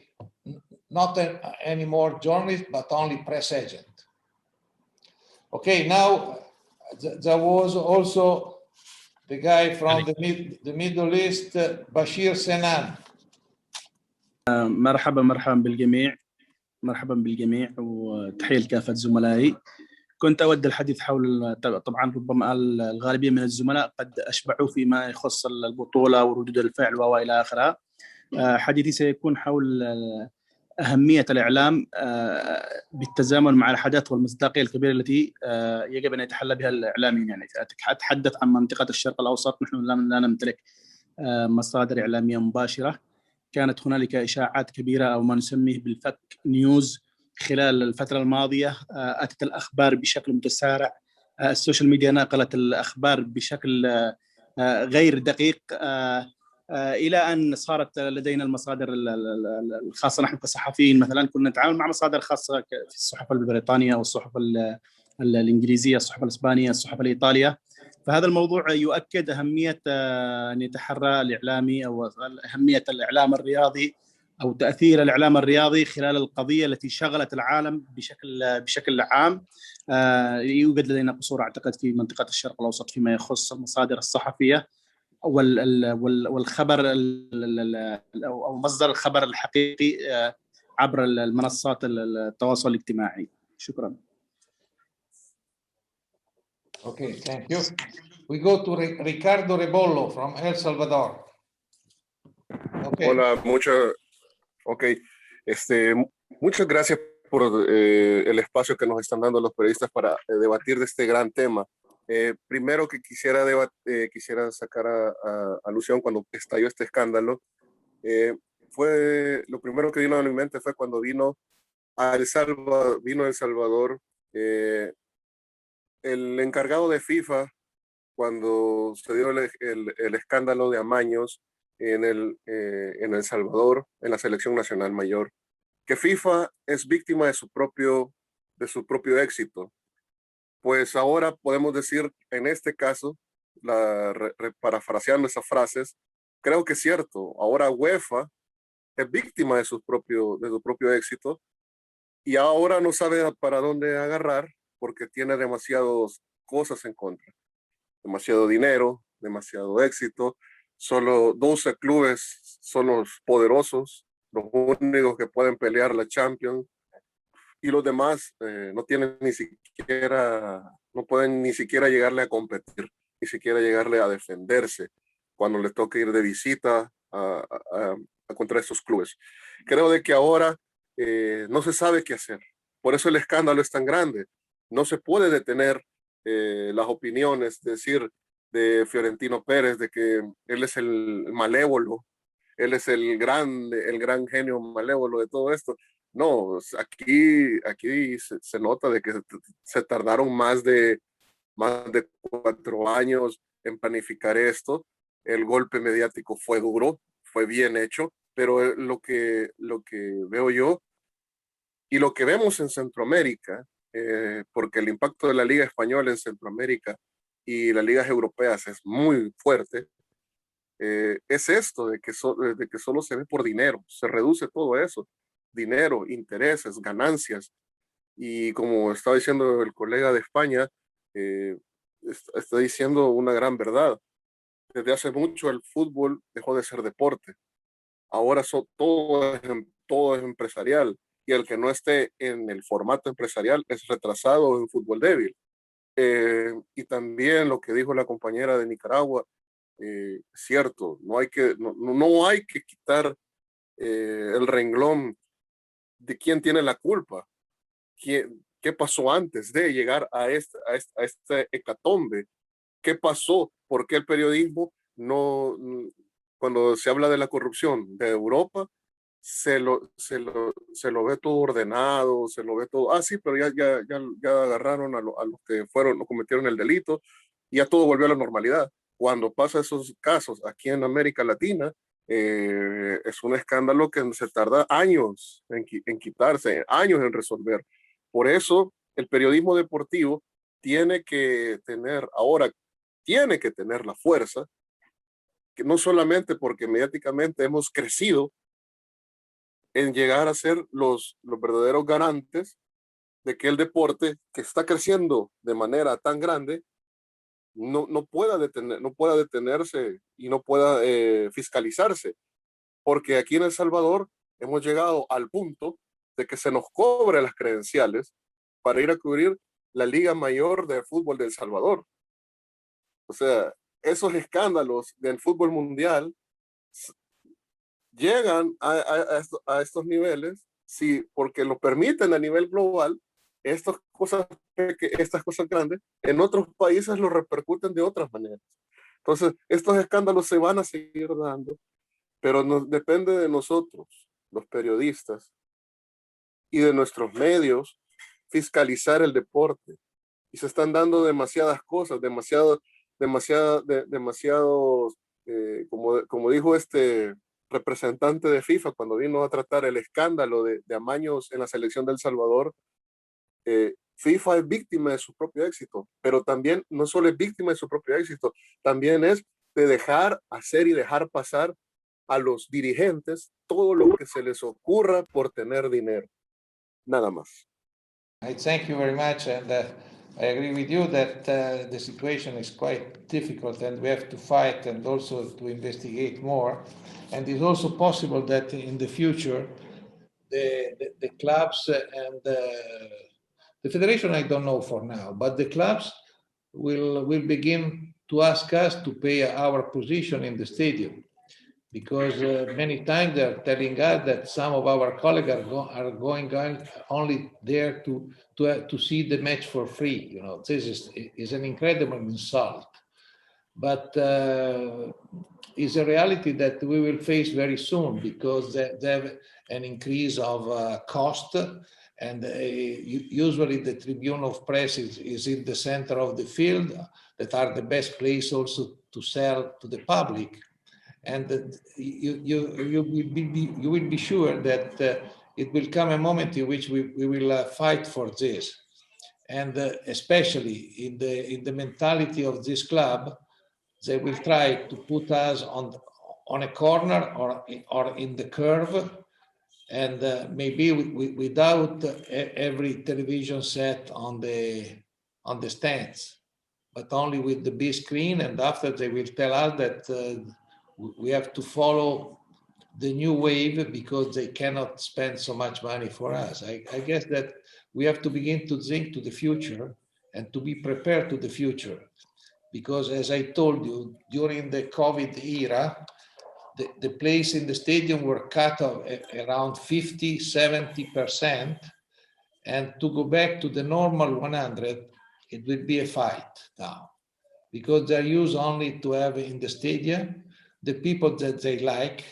[SPEAKER 1] not anymore journalists, but only press agent. Okay, now there was also the guy from the Middle East, Bashir Senan.
[SPEAKER 13] مرحبا بالجميع، مرحبا بالجميع وتحية لكافة زملائي. كنت أود الحديث حول، طبعا ربما الغالبية من الزملاء قد أشبعوا فيما يخص البطولة وردود الفعل وإلى آخرها. حديثي سيكون حول أهمية الإعلام بالتزامن مع الأحداث والمصداقية الكبيرة التي يجب أن يتحلى بها الإعلاميين. يعني أتحدث عن منطقة الشرق الأوسط. نحن لا نمتلك مصادر إعلامية مباشرة. كانت هنالك إشاعات كبيرة أو ما نسميه بالفك نيوز خلال الفترة الماضية. أتت الأخبار بشكل متسارع، السوشيال ميديا نقلت الأخبار بشكل غير دقيق، إلى أن صارت لدينا المصادر الخاصة. نحن كصحفيين مثلا كنا نتعامل مع مصادر خاصة في الصحف البريطانية والصحف الإنجليزية، الصحف الإسبانية، الصحف الإيطالية. فهذا الموضوع يؤكد أهمية أن يتحرى الإعلامي أو أهمية الإعلام الرياضي أو تأثير الإعلام الرياضي خلال القضية التي شغلت العالم بشكل عام. يوجد لدينا قصور أعتقد في منطقة الشرق الأوسط فيما يخص المصادر الصحفية والخبر أو مصدر الخبر الحقيقي عبر المنصات التواصل الاجتماعي. شكرا.
[SPEAKER 1] Okay, thank you. We go to Ricardo Rebollo from El Salvador. Okay.
[SPEAKER 14] Hola, muchas gracias por el espacio que nos están dando los periodistas para debatir de este gran tema. Primero que quisiera sacar a alusión cuando estalló este escándalo, fue lo primero que vino a mi mente fue cuando vino El Salvador, el encargado de FIFA, cuando se dio el escándalo de amaños en El Salvador, en la selección nacional mayor, que FIFA es víctima de su propio éxito. Pues ahora podemos decir, en este caso, parafraseando esas frases, creo que es cierto. Ahora UEFA es víctima de su propio éxito y ahora no sabe para dónde agarrar porque tiene demasiadas cosas en contra. Demasiado dinero, demasiado éxito. Solo 12 clubes son los poderosos, los únicos que pueden pelear la Champions. Y los demás no pueden ni siquiera llegarle a competir, ni siquiera llegarle a defenderse cuando les toque ir de visita contra estos clubes. Creo de que ahora no se sabe qué hacer. Por eso el escándalo es tan grande. No se puede detener las opiniones, decir de Fiorentino Pérez, de que él es el malévolo, él es el gran genio malévolo de todo esto. No, aquí se nota de que se tardaron más de 4 años en planificar esto El golpe mediático fue duro, fue bien hecho, pero lo que veo yo y lo que vemos en Centroamérica, porque el impacto de la Liga Española en Centroamérica y las ligas europeas es muy fuerte, es esto de que solo se ve por dinero, se reduce todo eso, dinero, intereses, ganancias. Y como estaba diciendo el colega de España, está diciendo una gran verdad. Desde hace mucho el fútbol dejó de ser deporte. Ahora todo es empresarial y el que no esté en el formato empresarial es retrasado en fútbol débil. Y también lo que dijo la compañera de Nicaragua, cierto, no hay que quitar el renglón de quién tiene la culpa, qué pasó antes de llegar a este hecatombe, qué pasó, por qué el periodismo no, cuando se habla de la corrupción de Europa, se lo ve todo ordenado, se lo ve todo, sí, pero ya agarraron a los que cometieron el delito y ya todo volvió a la normalidad. Cuando pasa esos casos aquí en América Latina, es un escándalo que se tarda años en quitarse, años en resolver. Por eso el periodismo deportivo tiene que tener la fuerza, que no solamente porque mediáticamente hemos crecido en llegar a ser los verdaderos garantes de que el deporte que está creciendo de manera tan grande no pueda detenerse y no pueda fiscalizarse, porque aquí en El Salvador hemos llegado al punto de que se nos cobre las credenciales para ir a cubrir la Liga Mayor de Fútbol de El Salvador. O sea, esos escándalos del fútbol mundial llegan a estos niveles, sí, porque lo permiten a nivel global. Estas cosas grandes en otros países lo repercuten de otras maneras. Entonces, estos escándalos se van a seguir dando, pero depende de nosotros, los periodistas, y de nuestros medios, fiscalizar el deporte. Y se están dando demasiadas cosas, como dijo este representante de FIFA cuando vino a tratar el escándalo de amaños en la selección de El Salvador. FIFA es víctima de su propio éxito, pero también no solo es víctima de su propio éxito, también es de dejar hacer y dejar pasar a los dirigentes todo lo que se les ocurra por tener dinero. Nada más.
[SPEAKER 1] I thank you very much, and I agree with you that the situation is quite difficult and we have to fight and also to investigate more. And it's also possible that in the future, the clubs and the federation, I don't know for now, but the clubs will begin to ask us to pay our position in the stadium, because many times they're telling us that some of our colleagues are going only there to see the match for free. You know, this is an incredible insult, but it's a reality that we will face very soon, because they have an increase of cost, and usually the Tribune of Press is in the center of the field, that are the best place also to sell to the public. And you will be sure that it will come a moment in which we will fight for this, and especially in the mentality of this club, they will try to put us on a corner or in the curve, and maybe without every television set on the stands, but only with the big screen. And after, they will tell us that we have to follow the new wave because they cannot spend so much money for us. I guess that we have to begin to think to the future and to be prepared to the future, because as I told you, during the COVID era, the place in the stadium were cut off around 50, 70%, and to go back to the normal 100, it will be a fight now, because they're used only to have in the stadium the people that they like.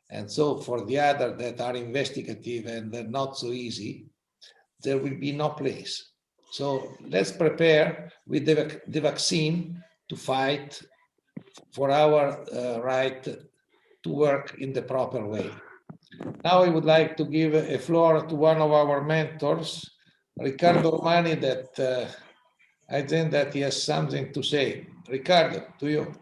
[SPEAKER 1] And so for the other that are investigative and they're not so easy, there will be no place. So let's prepare with the vaccine to fight for our right to work in the proper way. Now I would like to give a floor to one of our mentors, Riccardo Romani, that I think that he has something to say. Riccardo, to you.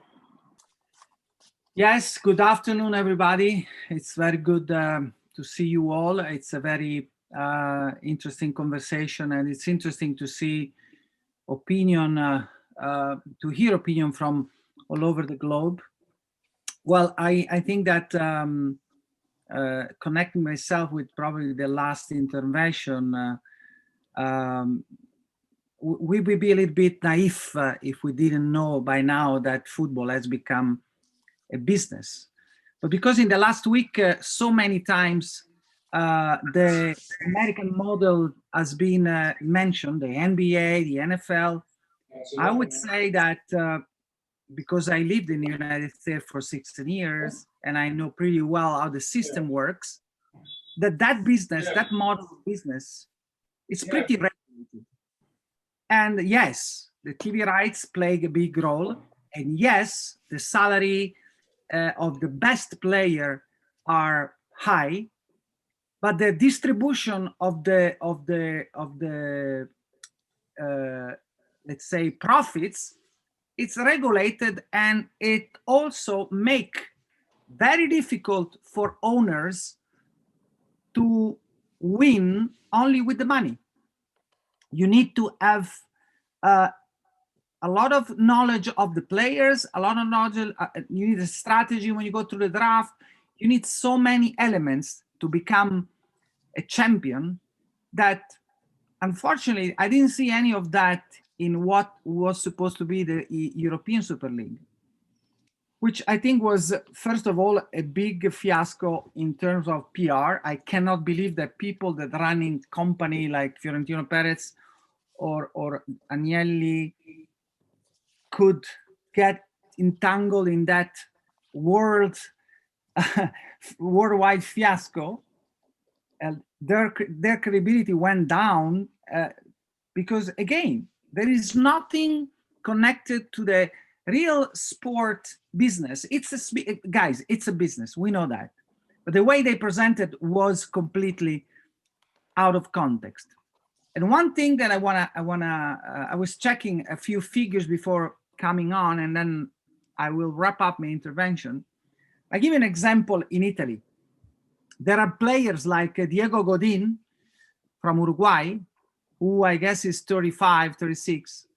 [SPEAKER 15] Yes, good afternoon, everybody. It's very good to see you all. It's a very interesting conversation, and it's interesting to see opinion, to hear opinion from all over the globe. Well, I think that connecting myself with probably the last intervention, we would be a little bit naive if we didn't know by now that football has become a business. But because in the last week, so many times the American model has been mentioned, the NBA, the NFL, I would say that because I lived in the United States for 16 years and I know pretty well how the system works, that business, that model of business, is pretty regulated. And yes, the TV rights play a big role. And yes, the salary of the best player are high, but the distribution of the let's say profits, it's regulated, and it also make very difficult for owners to win only with the money. You need to have a lot of knowledge of the players, a lot of knowledge, you need a strategy when you go through the draft. You need so many elements to become a champion that, unfortunately, I didn't see any of that in what was supposed to be the European Super League, which I think was, first of all, a big fiasco in terms of PR. I cannot believe that people that running company like Fiorentino Perez or Agnelli could get entangled in that worldwide fiasco. Their credibility went down because, again, there is nothing connected to the real sport business. Guys, it's a business. We know that. But the way they presented was completely out of context. And one thing that I was checking a few figures before coming on, and then I will wrap up my intervention. I give you an example in Italy. There are players like Diego Godin from Uruguay, who I guess is 35, 36,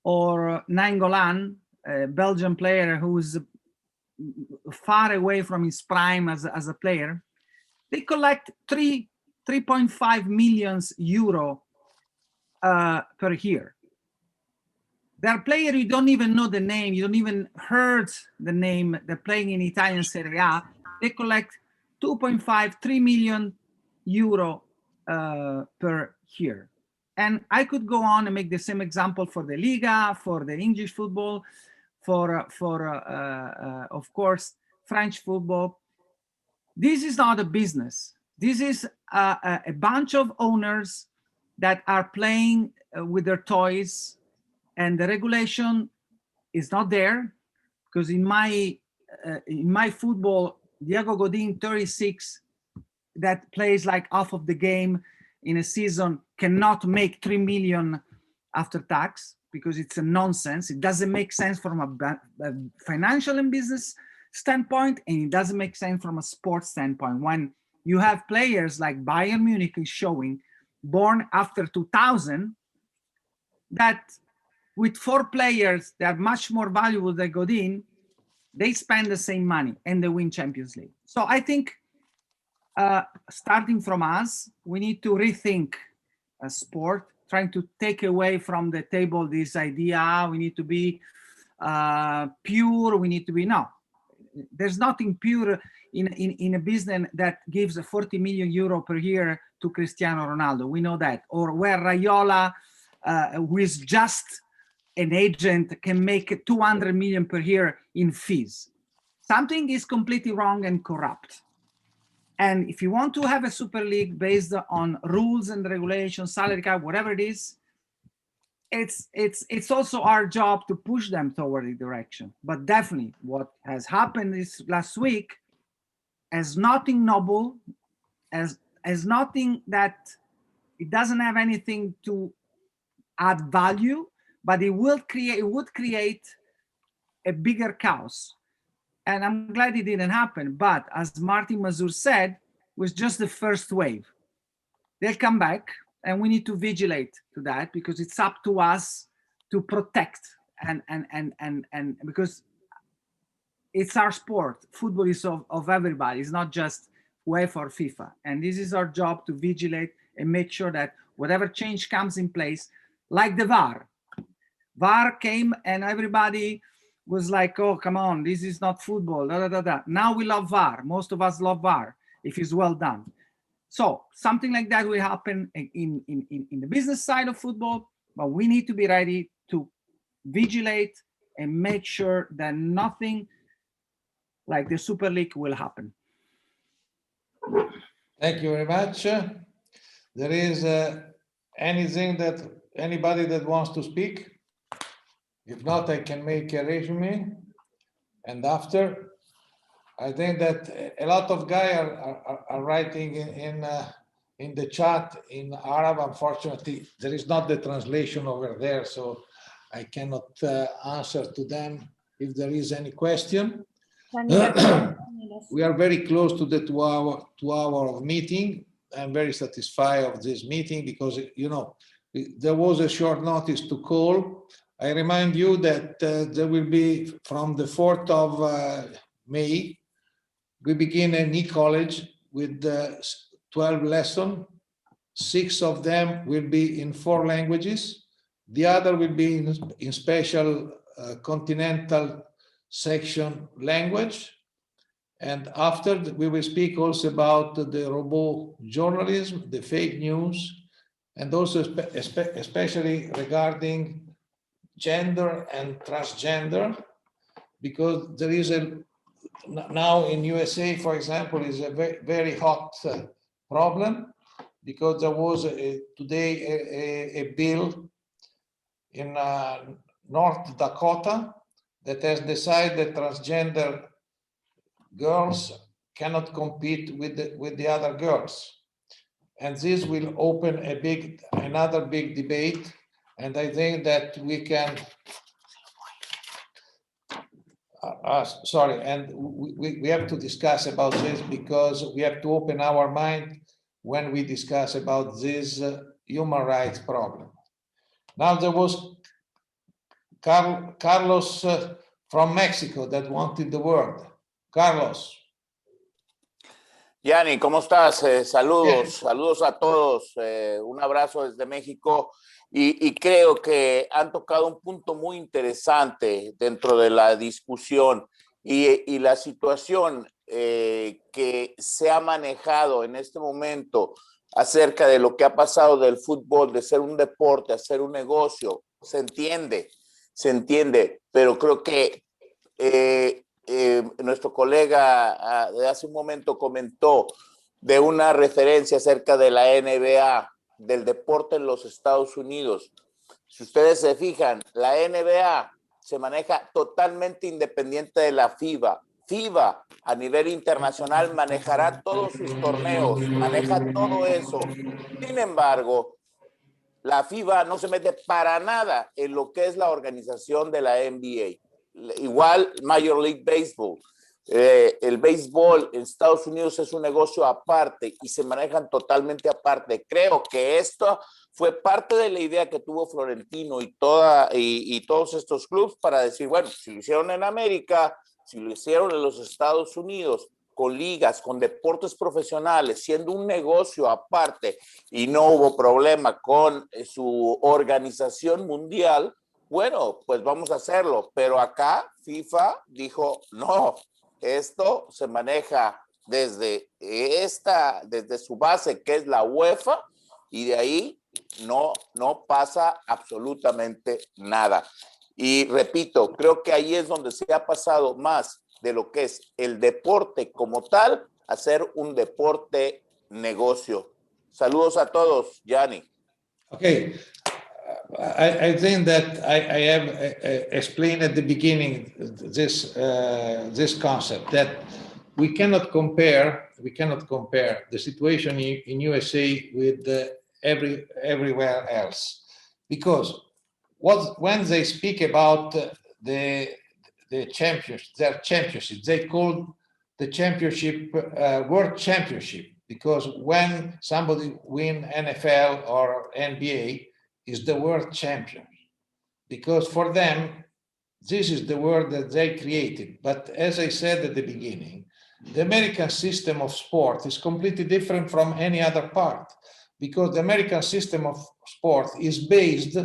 [SPEAKER 15] or Nainggolan, a Belgian player who's far away from his prime as a player. They collect 3.5 million euro per year. There are players you don't even know the name, you don't even heard the name, they're playing in Italian Serie A. They collect 2.5, 3 million euro per year. And I could go on and make the same example for the Liga, for the English football, for of course, French football. This is not a business. This is a bunch of owners that are playing with their toys, and the regulation is not there, because in my football, Diego Godin, 36, that plays like half of the game in a season, cannot make 3 million after tax, because it's a nonsense. It doesn't make sense from a financial and business standpoint, and it doesn't make sense from a sports standpoint. When you have players like Bayern Munich is showing, born after 2000, that with 4 players that are much more valuable than Godin, they spend the same money and they win Champions League. So I think starting from us, we need to rethink sport, trying to take away from the table this idea, we need to be pure, we need to be, no. There's nothing pure in a business that gives 40 million euro per year to Cristiano Ronaldo. We know that. Or where Raiola, who is just an agent, can make 200 million per year in fees. Something is completely wrong and corrupt. And if you want to have a super league based on rules and regulations, salary cap, whatever it is, it's also our job to push them toward the direction. But definitely, what has happened this last week as nothing noble, as nothing that it doesn't have anything to add value, but it would create a bigger chaos. And I'm glad it didn't happen. But as Martin Mazur said, it was just the first wave. They'll come back, and we need to vigilate to that, because it's up to us to protect and because it's our sport. Football is of everybody. It's not just UEFA or FIFA. And this is our job, to vigilate and make sure that whatever change comes in place, like the VAR. VAR came and everybody was like, oh, come on, this is not football. Da, da, da, da. Now we love VAR. Most of us love VAR if it's well done. So something like that will happen in the business side of football, but we need to be ready to vigilate and make sure that nothing like the Super League will happen.
[SPEAKER 1] Thank you very much. There is anything that anybody that wants to speak? If not, I can make a resume. And after, I think that a lot of guys are writing in the chat in Arab. Unfortunately, there is not the translation over there, so I cannot answer to them if there is any question. We are very close to the 2 hour of meeting. I'm very satisfied of this meeting because, you know, there was a short notice to call. I remind you that there will be, from the 4th of May, we begin an e-college with 12 lessons. 6 of them will be in 4 languages. The other will be in special continental section language. And after, we will speak also about the robot journalism, the fake news, and also especially regarding gender and transgender, because there is now in USA, for example, is a very hot problem, because there was today a bill in North Dakota that has decided that transgender girls cannot compete with the other girls. And this will open another big debate. And I think that we can, and we have to discuss about this, because we have to open our mind when we discuss about this human rights problem. Now there was Carlos from Mexico that wanted the word. Carlos.
[SPEAKER 16] Gianni, ¿cómo estás? Saludos a todos. Un abrazo desde México. Y creo que han tocado un punto muy interesante dentro de la discusión y la situación que se ha manejado en este momento acerca de lo que ha pasado del fútbol, de ser un deporte a ser un negocio. Se entiende, pero creo que nuestro colega de hace un momento comentó de una referencia acerca de la NBA, del deporte en los Estados Unidos. Si ustedes se fijan, la NBA se maneja totalmente independiente de la FIBA. FIBA a nivel internacional manejará todos sus torneos, maneja todo eso. Sin embargo, la FIBA no se mete para nada en lo que es la organización de la NBA. Igual Major League Baseball. El béisbol en Estados Unidos es un negocio aparte y se manejan totalmente aparte. Creo que esto fue parte de la idea que tuvo Florentino y todos estos clubes para decir, bueno, si lo hicieron en América, si lo hicieron en los Estados Unidos, con ligas, con deportes profesionales, siendo un negocio aparte y no hubo problema con su organización mundial, bueno, pues vamos a hacerlo. Pero acá FIFA dijo, no, esto se maneja desde su base, que es la UEFA, y de ahí no pasa absolutamente nada. Y repito, creo que ahí es donde se ha pasado más de lo que es el deporte como tal a ser un deporte negocio. Saludos a todos, Gianni.
[SPEAKER 1] Okay. I think that I have explained at the beginning this concept that we cannot compare the situation in USA with everywhere else, because when they speak about the championships, their championships, they call the championship world championship, because when somebody win NFL or NBA is the world champion, because for them this is the world that they created. But as I said at the beginning, the American system of sport is completely different from any other part, because the American system of sport is based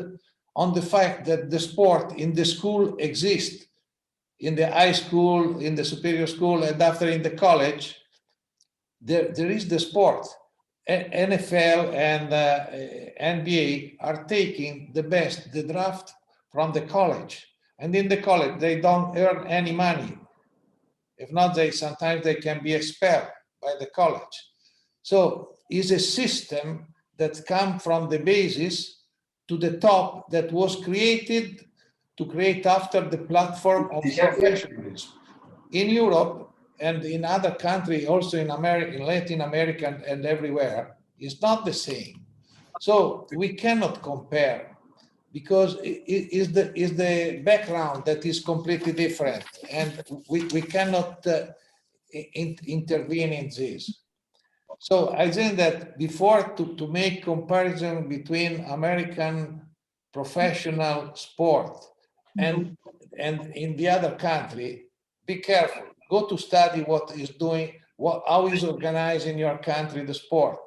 [SPEAKER 1] on the fact that the sport in the school exists, in the high school, in the superior school, and after in the college, there is the sport. NFL and NBA are taking the best, the draft from the college. And in the college, they don't earn any money. If not, sometimes they can be expelled by the college. So it's a system that comes from the basis to the top, that was created to create after the platform of professionalism. In Europe and in other countries, also in America, in Latin America and everywhere, it's not the same. So we cannot compare, because it is the background that is completely different, and we cannot intervene in this. So I think that before to make comparison between American professional sport and in the other country, be careful. Go to study what is doing, how is organized in your country the sport.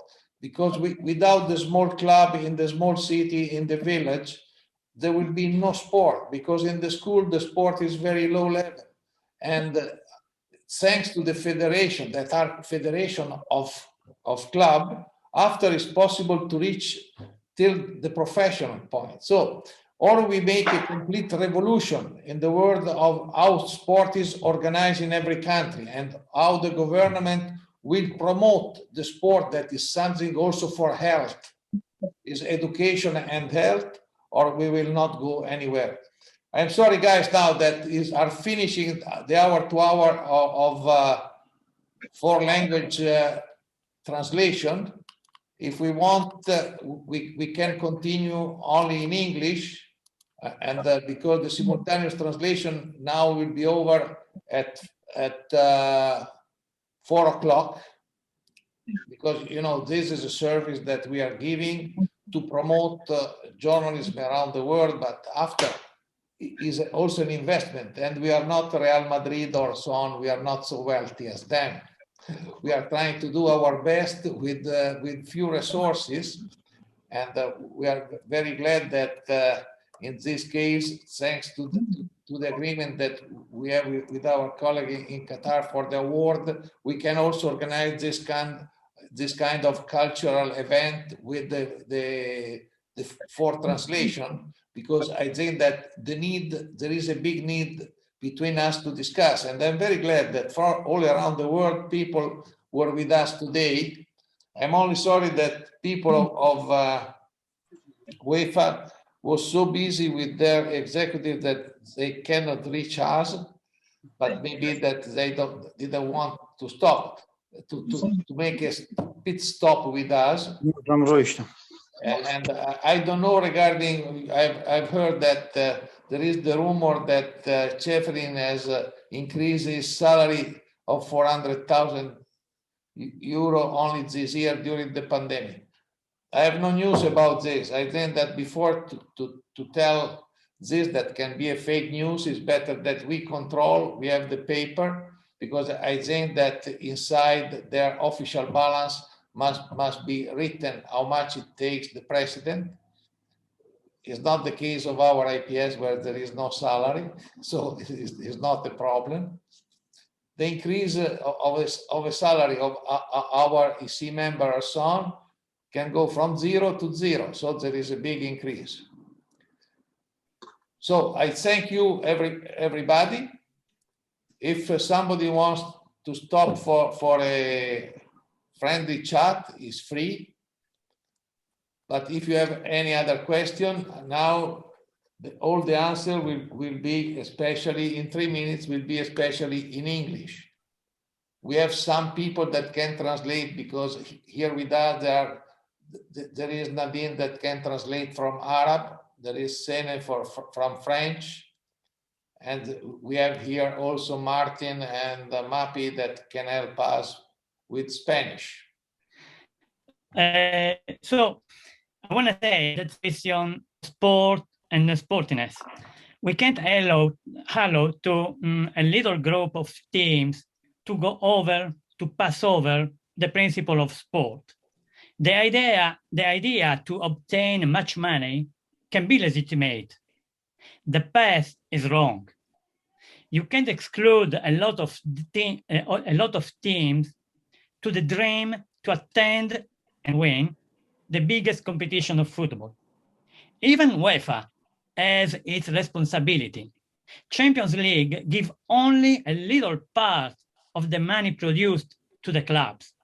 [SPEAKER 1] Because without the small club in the small city, in the village, there will be no sport, because in the school the sport is very low level. And thanks to the federation, that are federation of club, after it's possible to reach till the professional point. So, or we make a complete revolution in the world of how sport is organized in every country, and how the government will promote the sport, that is something also for health, is education and health, or we will not go anywhere. I'm sorry, guys, now that are finishing the hour to hour of 4 language translation. If we want, we can continue only in English, and because the simultaneous translation now will be over at 4 o'clock, because this is a service that we are giving to promote journalism around the world, but after is also an investment, and we are not Real Madrid or so on. We are not so wealthy as them. We are trying to do our best with few resources, and we are very glad that in this case, thanks to the agreement that we have with our colleague in Qatar for the award, we can also organize this kind of cultural event with the for translation, because I think that there is a big need between us to discuss. And I'm very glad that for all around the world, people were with us today. I'm only sorry that people of UEFA was so busy with their executive that they cannot reach us, but maybe that they didn't want to stop, to make a pit stop with us. And I don't know regarding, I've heard that there is the rumor that Chefrin has increased his salary of 400,000 euro only this year during the pandemic. I have no news about this. I think that before to tell this, that can be a fake news, is better that we have the paper, because I think that inside their official balance must be written how much it takes the president. It's not the case of our AIPS, where there is no salary, so it's not a problem. The increase of a salary of our EC member or so on can go from 0 to 0, so there is a big increase. So I thank you, everybody. If somebody wants to stop for a friendly chat, it's free. But if you have any other question, now all the answer will be, especially in 3 minutes, will be especially in English. We have some people that can translate, because here with us there is Nadine that can translate from Arab, there is Sene from French, and we have here also Martin and Mapi that can help us with Spanish.
[SPEAKER 17] So I want to say that question sport and sportiness. We can't allow to a little group of teams to pass over the principle of sport. The idea to obtain much money can be legitimate. The path is wrong. You can't exclude a lot of teams to the dream to attend and win the biggest competition of football. Even UEFA has its responsibility. Champions League give only a little part of the money produced to the clubs.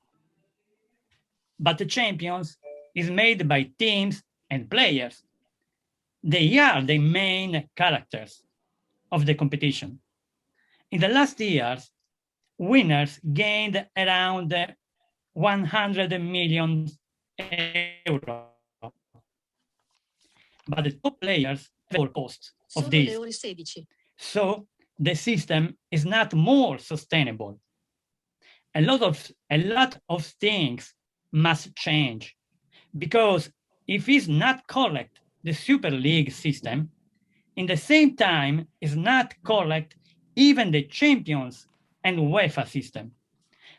[SPEAKER 17] But the champions is made by teams and players. They are the main characters of the competition. In the last years, winners gained around 100 million euros. But the top players have cost of this. So the system is not more sustainable. A lot of things must change, because if it's not correct, the Super League system, in the same time is not correct even the Champions and UEFA system.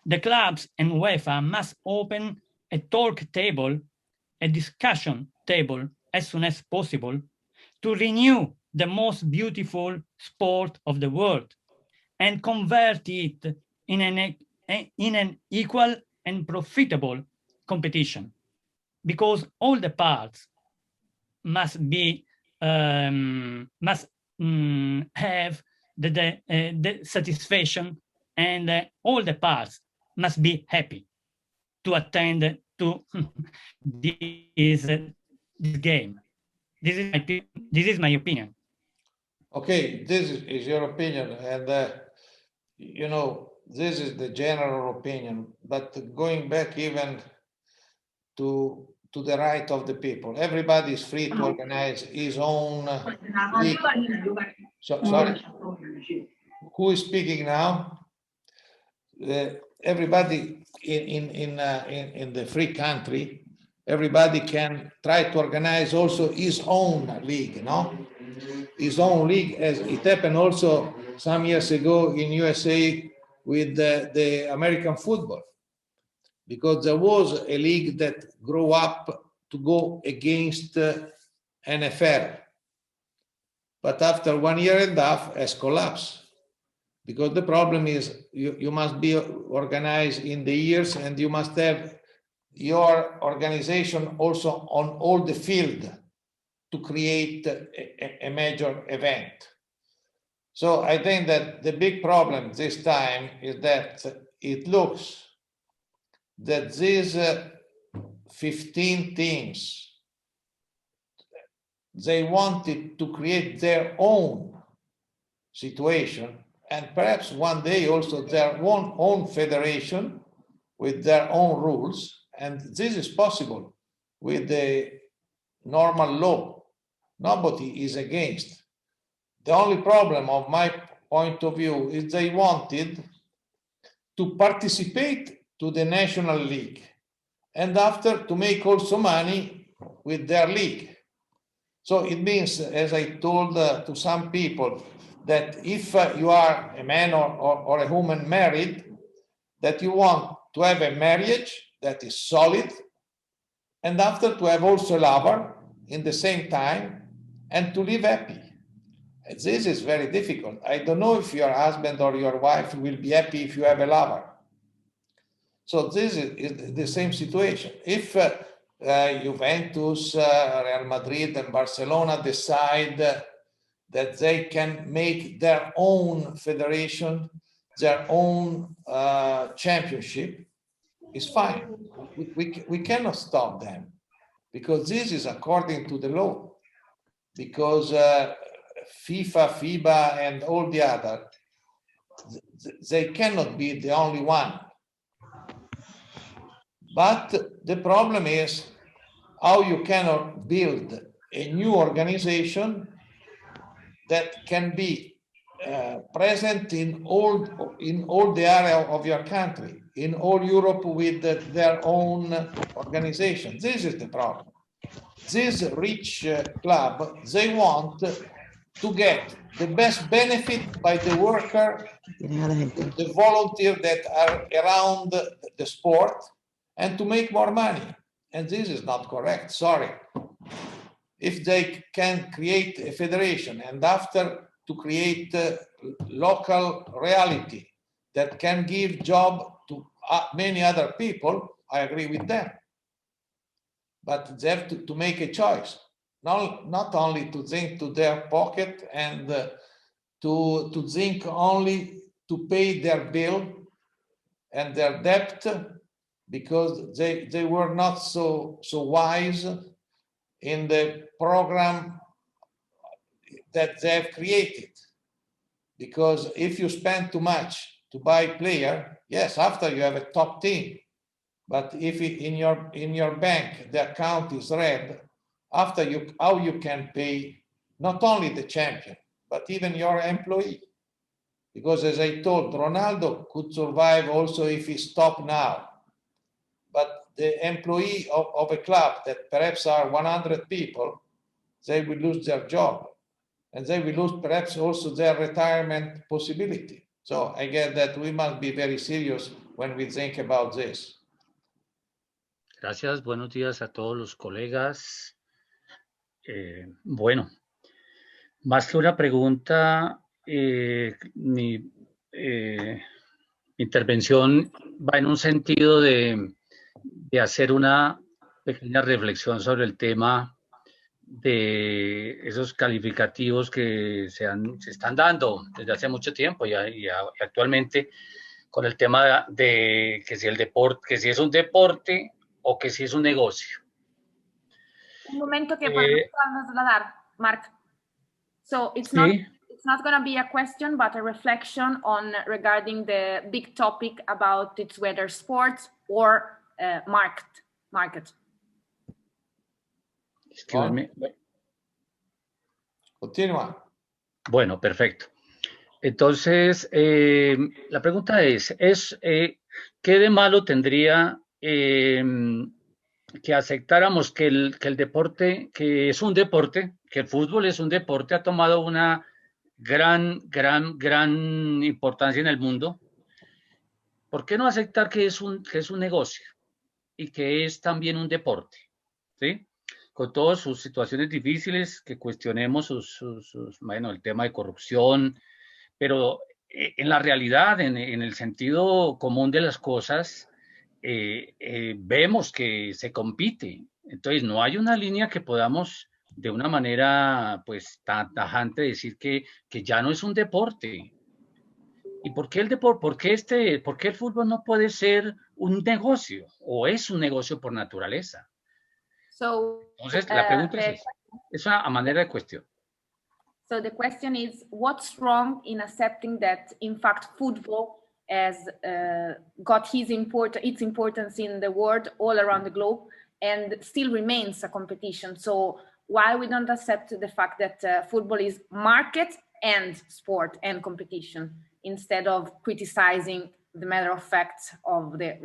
[SPEAKER 17] The clubs and UEFA must open a talk table, a discussion table as soon as possible to renew the most beautiful sport of the world and convert it in an equal and profitable competition, because all the parts must have the satisfaction, and all the parts must be happy to attend to this game. This is my opinion.
[SPEAKER 1] Okay, this is your opinion, and you know, this is the general opinion. But going back even to the right of the people, everybody is free to organize his own league. Sorry, who is speaking now? Everybody in the free country, everybody can try to organize also his own league, no? His own league, as it happened also some years ago in USA with the American football, because there was a league that grew up to go against NFL, but after 1 year and a half has collapsed. Because the problem is you must be organized in the years, and you must have your organization also on all the field to create a major event. So I think that the big problem this time is that it looks that these 15 teams, they wanted to create their own situation, and perhaps one day also their own federation with their own rules. And this is possible with the normal law. Nobody is against. The only problem, of my point of view, is they wanted to participate to the National League, and after to make also money with their league. So it means, as I told to some people, that if you are a man or a woman married, that you want to have a marriage that is solid, and after to have also a lover in the same time, and to live happy. And this is very difficult. I don't know if your husband or your wife will be happy if you have a lover. So this is the same situation. If Juventus, Real Madrid, and Barcelona decide that they can make their own federation, their own championship, is fine. We cannot stop them. because this is according to the law, because FIFA, FIBA, and all the other, they cannot be the only one. But the problem is how you cannot build a new organization that can be present in all the area of your country, in all Europe with their own organization. This is the problem. This rich club, they want to get the best benefit by the worker, the volunteer that are around the sport, and to make more money. And this is not correct, sorry. If they can create a federation and after to create local reality that can give job to many other people, I agree with them. But they have to make a choice, not only to think to their pocket and to think only to pay their bill and their debt, because they were not so wise in the program that they have created. Because if you spend too much to buy player, yes, after you have a top team, but if in your bank the account is red, after how you can pay not only the champion but even your employee? Because as I told, Ronaldo could survive also if he stopped now, but the employee of a club that perhaps are 100 people, they will lose their job. And they will lose perhaps also their retirement possibility. So I get that we must be very serious when we think about this.
[SPEAKER 18] Gracias, buenos días a todos los colegas. Bueno, más que una pregunta, mi intervención va en un sentido de hacer una pequeña reflexión sobre el tema de esos calificativos que se están dando desde hace mucho tiempo y actualmente con el tema de que si el deporte, que si es un deporte o que si es un negocio.
[SPEAKER 19] Un momento que podemos trasladar, Mark. So it's not going to be a question, but a reflection on regarding the big topic about it's whether sports or market.
[SPEAKER 1] Continúa.
[SPEAKER 18] Bueno, perfecto. Entonces, la pregunta es ¿qué de malo tendría que aceptáramos que el deporte, que es un deporte, que el fútbol es un deporte, ha tomado una gran importancia en el mundo? ¿Por qué no aceptar que es un negocio y que es también un deporte? ¿Sí? Con todas sus situaciones difíciles, que cuestionemos bueno, el tema de corrupción, pero en la realidad, en el sentido común de las cosas, vemos que se compite. Entonces, no hay una línea que podamos de una manera pues tan tajante decir que ya no es un deporte. ¿Y por qué el deporte? ¿Por qué el fútbol no puede ser un negocio o es un negocio por naturaleza? Entonces, la pregunta es una manera de cuestión.
[SPEAKER 19] So the question is, what's wrong in accepting that, in fact, football has got its importance in the world all around the globe and still remains a competition? So why we don't accept the fact that football is market and sport and competition, instead of criticizing the matter of fact of the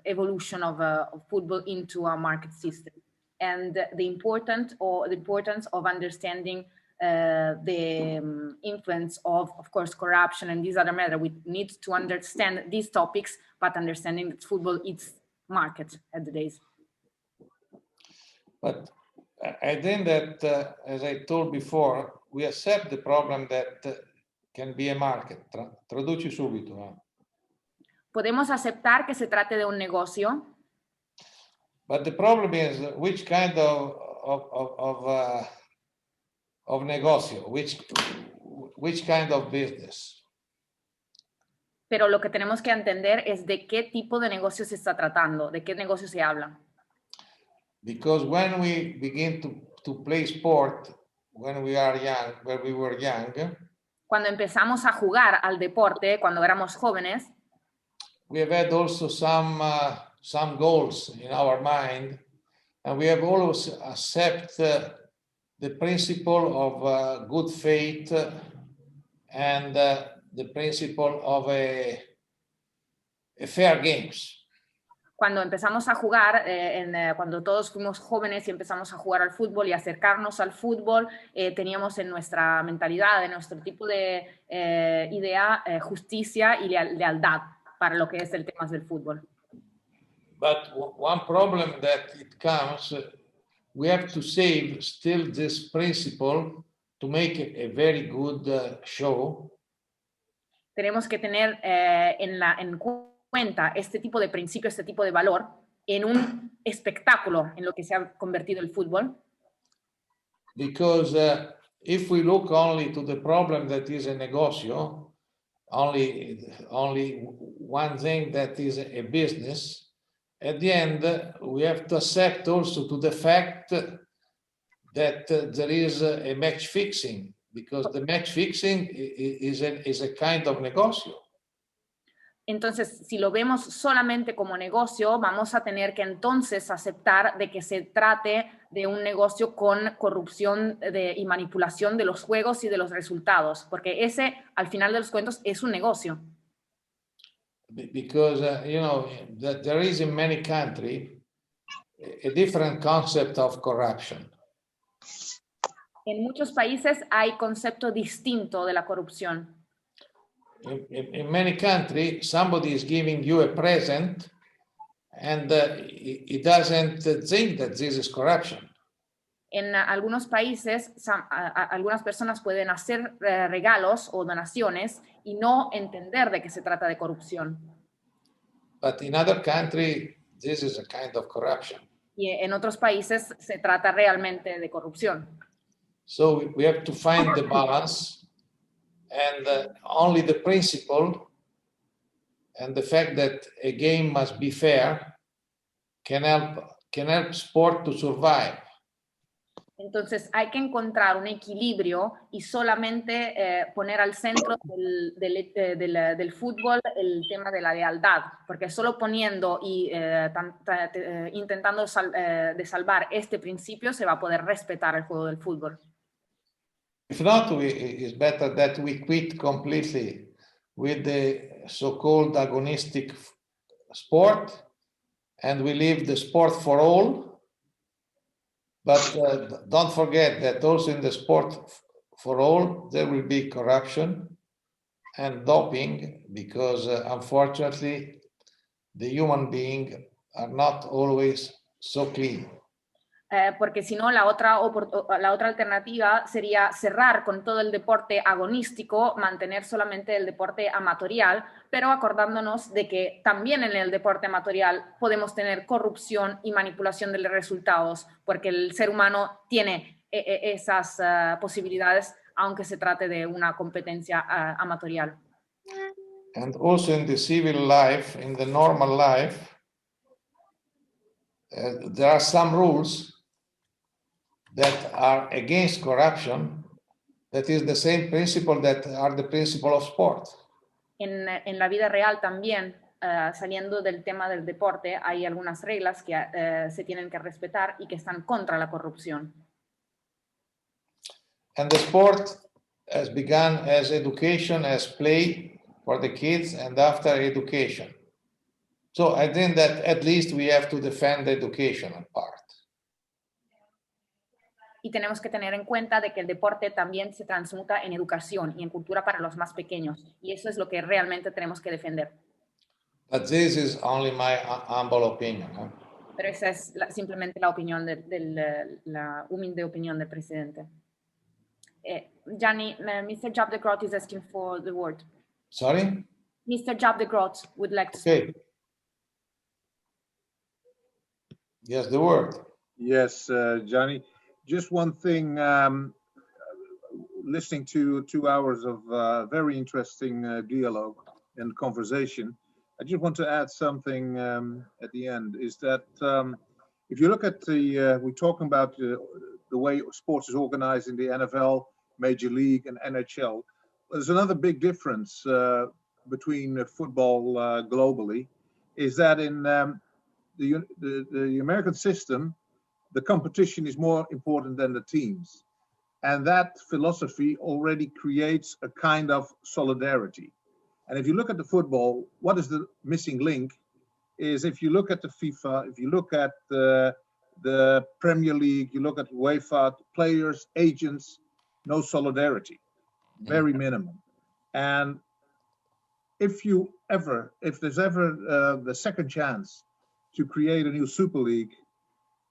[SPEAKER 19] evolution of football into a market system, and the importance of understanding the influence of course, corruption and these other matters. We need to understand these topics, but understanding that football is market at the days.
[SPEAKER 1] But I think that, as I told before, we accept the problem that can be a market. Traduci subito.
[SPEAKER 19] Podemos aceptar que se trate de un negocio.
[SPEAKER 1] But the problem is which kind of negocio, which kind of business.
[SPEAKER 19] Pero lo que tenemos que entender es de qué tipo de negocio se está tratando, de qué negocio se habla.
[SPEAKER 1] Because when we begin to play sport, when we were young,
[SPEAKER 19] cuando empezamos a jugar al deporte, cuando éramos jóvenes,
[SPEAKER 1] we have had also some goals in our mind, and we have always accepted the principle of good faith and the principle of a fair games.
[SPEAKER 19] cuando empezamos a jugar, cuando todos fuimos jóvenes y empezamos a jugar al fútbol y acercarnos al fútbol, teníamos en nuestra mentalidad, en nuestro tipo de idea, justicia y lealtad para lo que es el tema del fútbol.
[SPEAKER 1] But one problem that it comes, we have to save still this principle to make a very good show.
[SPEAKER 19] Tenemos que tener en cuenta este tipo de principio, este tipo de valor en un espectáculo en lo que se ha convertido el fútbol.
[SPEAKER 1] Because if we look only to the problem that is a negocio, only one thing that is a business, at the end we have to accept also to the fact that there is a match fixing, because the match fixing is a kind of negocio.
[SPEAKER 19] Entonces, si lo vemos solamente como negocio, vamos a tener que entonces aceptar de que se trate de un negocio con corrupción y manipulación de los juegos y de los resultados, porque ese, al final de los cuentos, es un negocio.
[SPEAKER 1] Because, you know, there is in many countries a different concept of corruption.
[SPEAKER 19] En muchos países hay concepto distinto de la corrupción.
[SPEAKER 1] In many countries, somebody is giving you a present and he doesn't think that this is corruption.
[SPEAKER 19] En algunos países, algunas personas pueden hacer regalos o donaciones y no entender de qué se trata de corrupción.
[SPEAKER 1] But in other countries, this is a kind of corruption.
[SPEAKER 19] Y en otros países se trata realmente de corrupción.
[SPEAKER 1] So we have to find the balance. And only the principle and the fact that a game must be fair can help sport to survive.
[SPEAKER 19] Entonces hay que encontrar un equilibrio y solamente poner al centro del fútbol el tema de la lealtad, porque solo poniendo y intentando de salvar este principio se va a poder respetar el juego del fútbol.
[SPEAKER 1] If not, it's better that we quit completely with the so-called agonistic sport and we leave the sport for all. But don't forget that also in the sport for all, there will be corruption and doping because unfortunately, the human beings are not always so clean.
[SPEAKER 19] Porque si no, la otra alternativa sería cerrar con todo el deporte agonístico, mantener solamente el deporte amatorial, pero acordándonos de que también en el deporte amatorial podemos tener corrupción y manipulación de los resultados, porque el ser humano tiene esas posibilidades, aunque se trate de una competencia amatorial.
[SPEAKER 1] And also in the civil life, in the normal life, there are some rules that are against corruption, that is the same principle that are the principle of sport.
[SPEAKER 19] En la vida real también, saliendo del tema del deporte, hay algunas reglas que se tienen que respetar y que están contra la corrupción.
[SPEAKER 1] And the sport has begun as education, as play for the kids, and after education. So I think that at least we have to defend the educational part.
[SPEAKER 19] Y tenemos que tener en cuenta de que el deporte también se transmuta en educación y en cultura para los más pequeños. Y eso es lo que realmente tenemos que defender.
[SPEAKER 1] But this is only my humble opinion. Huh?
[SPEAKER 19] Pero esa es simplemente la opinión la humilde opinión del presidente. Gianni, Mr. Job de Groot is asking for the word.
[SPEAKER 1] Sorry?
[SPEAKER 19] Mr. Job de Groot would like to
[SPEAKER 1] say. Yes, the word.
[SPEAKER 4] Yes, Gianni. Just one thing, listening to 2 hours of very interesting dialogue and conversation, I just want to add something at the end, is that if you look at the, we're talking about the way sports is organized in the NFL, Major League, and NHL. There's another big difference between football globally, is that in the American system, the competition is more important than the teams. And that philosophy already creates a kind of solidarity. And if you look at the football, what is the missing link is if you look at the FIFA, if you look at the Premier League, you look at UEFA, players, agents, no solidarity, very minimum. And if there's ever the second chance to create a new Super League,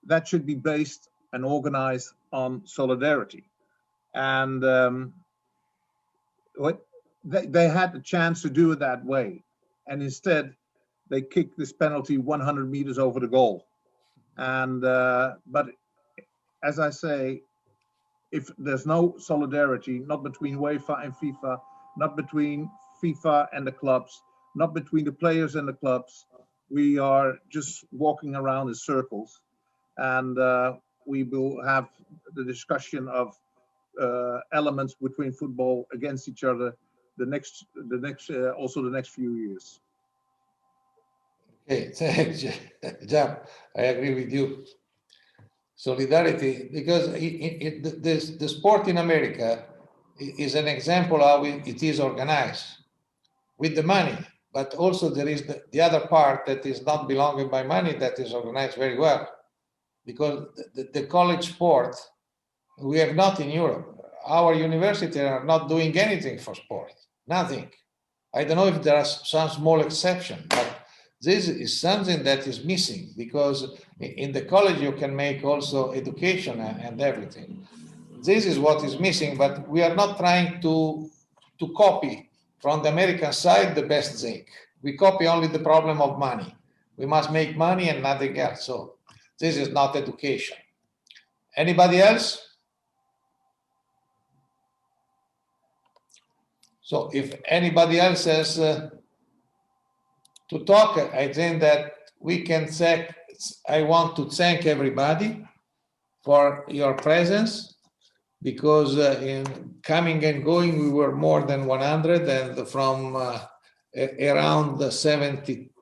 [SPEAKER 4] that should be based and organized on solidarity. And they had the chance to do it that way. And instead, they kicked this penalty 100 meters over the goal. And but as I say, if there's no solidarity, not between UEFA and FIFA, not between FIFA and the clubs, not between the players and the clubs, we are just walking around in circles. And we will have the discussion of elements between football against each other also the next few years.
[SPEAKER 1] Okay, thanks, Jam. I agree with you. Solidarity, because the sport in America is an example how it is organized with the money, but also there is the other part that is not belonging by money that is organized very well, because the college sport we have not in Europe. Our universities are not doing anything for sport, nothing. I don't know if there are some small exceptions, but this is something that is missing, because in the college you can make also education and everything. This is what is missing, but we are not trying to copy from the American side the best thing. We copy only the problem of money. We must make money and nothing else. So this is not education. Anybody else? So if anybody else has to talk, I think that we can say, I want to thank everybody for your presence, because in coming and going, we were more than 100 and from around 70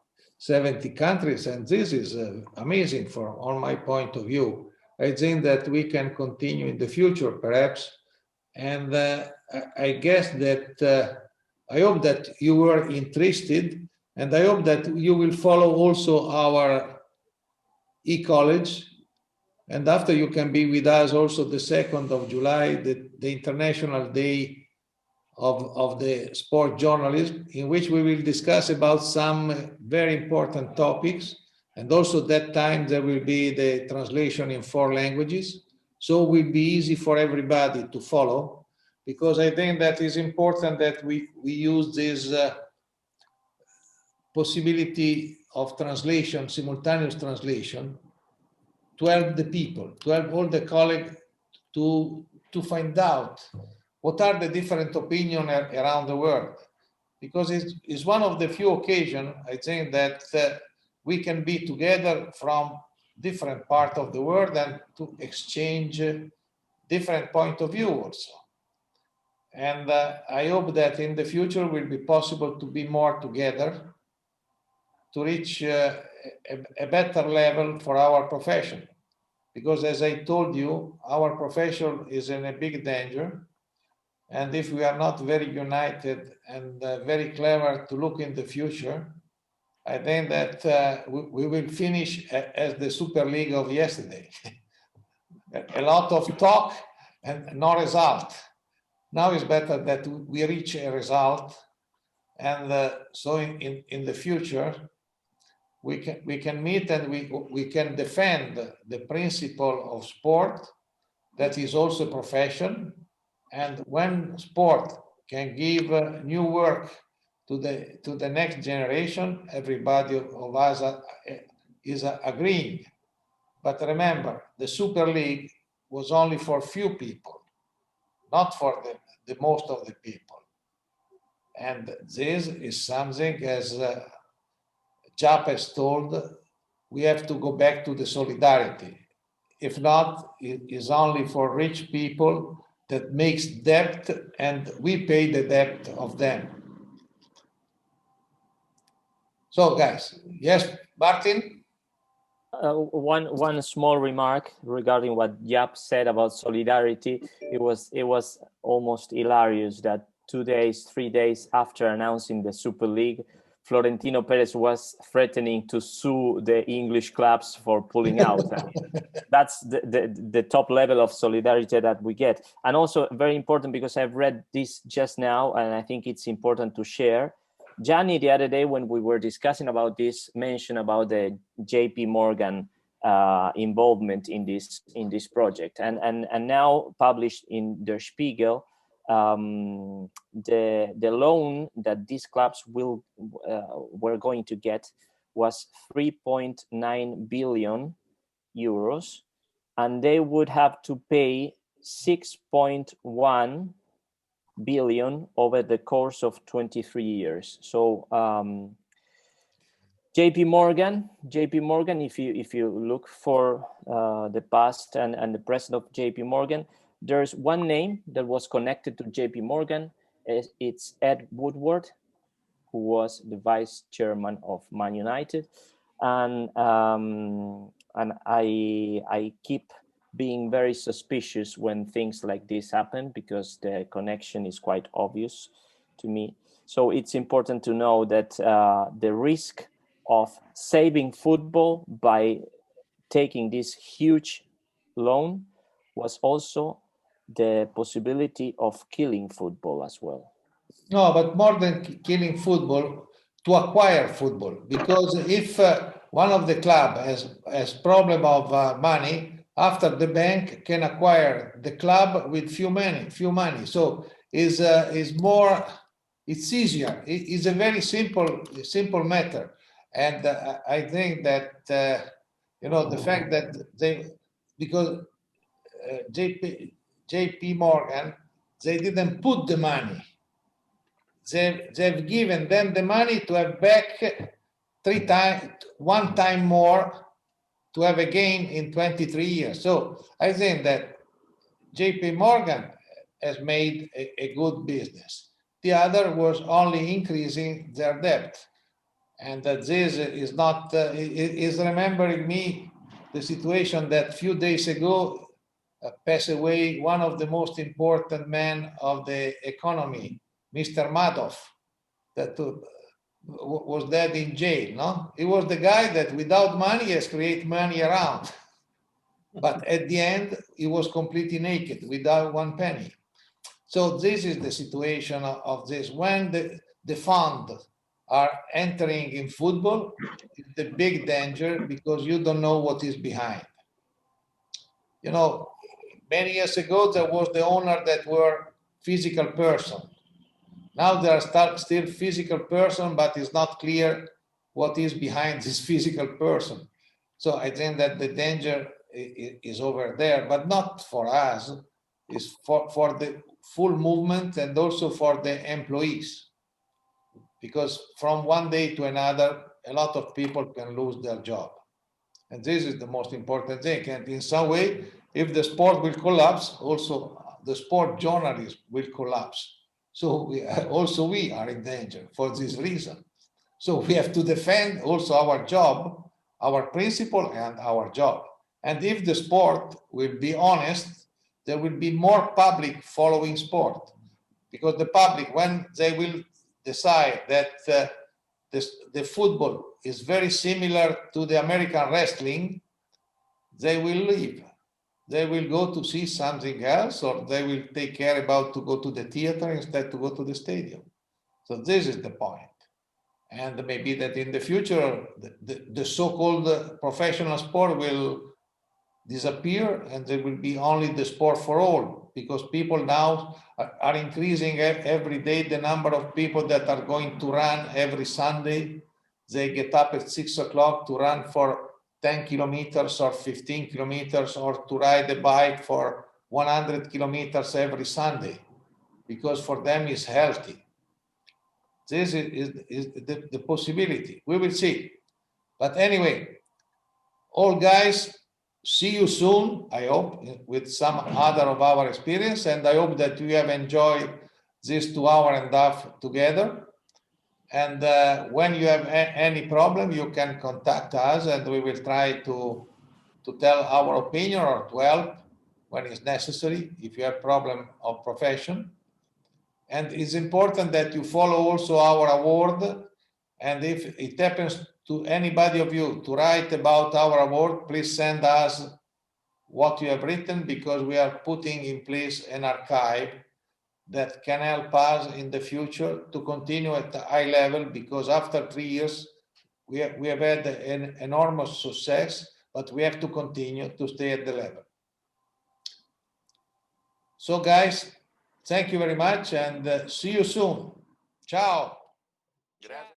[SPEAKER 1] countries. And this is amazing from my point of view. I think that we can continue in the future, perhaps. And I guess that I hope that you were interested, and I hope that you will follow also our e-college. And after, you can be with us also the 2nd of July, the International Day of the Sport Journalism, in which we will discuss about some very important topics. And also that time there will be the translation in 4 languages. So it will be easy for everybody to follow, because I think that is important that we use this possibility of translation, simultaneous translation, to help the people, to help all the colleagues to find out what are the different opinions around the world. Because it's one of the few occasions, I think, that we can be together from different parts of the world and to exchange different point of view also. And I hope that in the future will be possible to be more together, to reach a better level for our profession. Because as I told you, our profession is in a big danger. And if we are not very united and very clever to look in the future, I think that we will finish as the Super League of yesterday. A lot of talk and no result. Now it's better that we reach a result. And so in the future, we can meet and we can defend the principle of sport that is also a profession. And when sport can give new work to the next generation, everybody of us is agreeing. But remember, the Super League was only for few people, not for the most of the people. And this is something, as Jap has told, we have to go back to the solidarity. If not, it is only for rich people that makes debt, and we pay the debt of them. So guys, yes, Martin?
[SPEAKER 5] One small remark regarding what Jaap said about solidarity. It was almost hilarious that 2 days, 3 days after announcing the Super League, Florentino Perez was threatening to sue the English clubs for pulling out. That's the top level of solidarity that we get. And also very important, because I've read this just now, and I think it's important to share. Gianni, the other day when we were discussing about this, mentioned about the JP Morgan involvement in this project, and now published in Der Spiegel, the loan that these clubs were going to get was 3.9 billion euros, and they would have to pay 6.1 billion over the course of 23 years. So JP Morgan, if you look for the past and the present of JP Morgan, there's one name that was connected to JP Morgan. It's Ed Woodward, who was the vice chairman of Man United, and I keep being very suspicious when things like this happen, because the connection is quite obvious to me. So it's important to know that the risk of saving football by taking this huge loan was also the possibility of killing football as well.
[SPEAKER 1] No, but more than killing football, to acquire football, because if one of the club has problem of money, after the bank can acquire the club with few money. So is more, it's easier. It's a very simple matter, and I think that the fact that because JP Morgan, they didn't put the money. They've given them the money to have back one time more, to have a gain in 23 years. So I think that JP Morgan has made a good business. The other was only increasing their debt. And that this is not, is remembering me the situation that few days ago passed away one of the most important men of the economy, Mr. Madoff, that was dead in jail, no? He was the guy that without money has created money around. But at the end, he was completely naked, without one penny. So this is the situation of this. When the fund are entering in football, it's the big danger, because you don't know what is behind. Many years ago, there was the owner that were physical person. Now they are still physical person, but it's not clear what is behind this physical person. So I think that the danger is over there, but not for us. It's for the full movement, and also for the employees. Because from one day to another, a lot of people can lose their job. And this is the most important thing. And in some way, if the sport will collapse, also the sport journalism will collapse. So we are in danger for this reason. So we have to defend also our job, our principle, and our job. And if the sport will be honest, there will be more public following sport. Because the public, when they will decide that the football is very similar to the American wrestling, they will leave. They will go to see something else, or they will take care about to go to the theater instead to go to the stadium. So this is the point. And maybe that in the future, the so-called professional sport will disappear, and there will be only the sport for all, because people now are increasing every day the number of people that are going to run every Sunday. They get up at 6 o'clock to run for 10 kilometers or 15 kilometers, or to ride a bike for 100 kilometers every Sunday, because for them it's healthy. This is the possibility. We will see. But anyway, all guys, see you soon, I hope, with some other of our experience, and I hope that you have enjoyed this 2.5 hours together. And when you have any problem, you can contact us, and we will try to tell our opinion or to help when it's necessary, if you have problem of profession. And it's important that you follow also our award. And if it happens to anybody of you to write about our award, please send us what you have written, because we are putting in place an archive that can help us in the future to continue at a high level, because after 3 years, we have had an enormous success, but we have to continue to stay at the level. So guys, thank you very much, and see you soon. Ciao.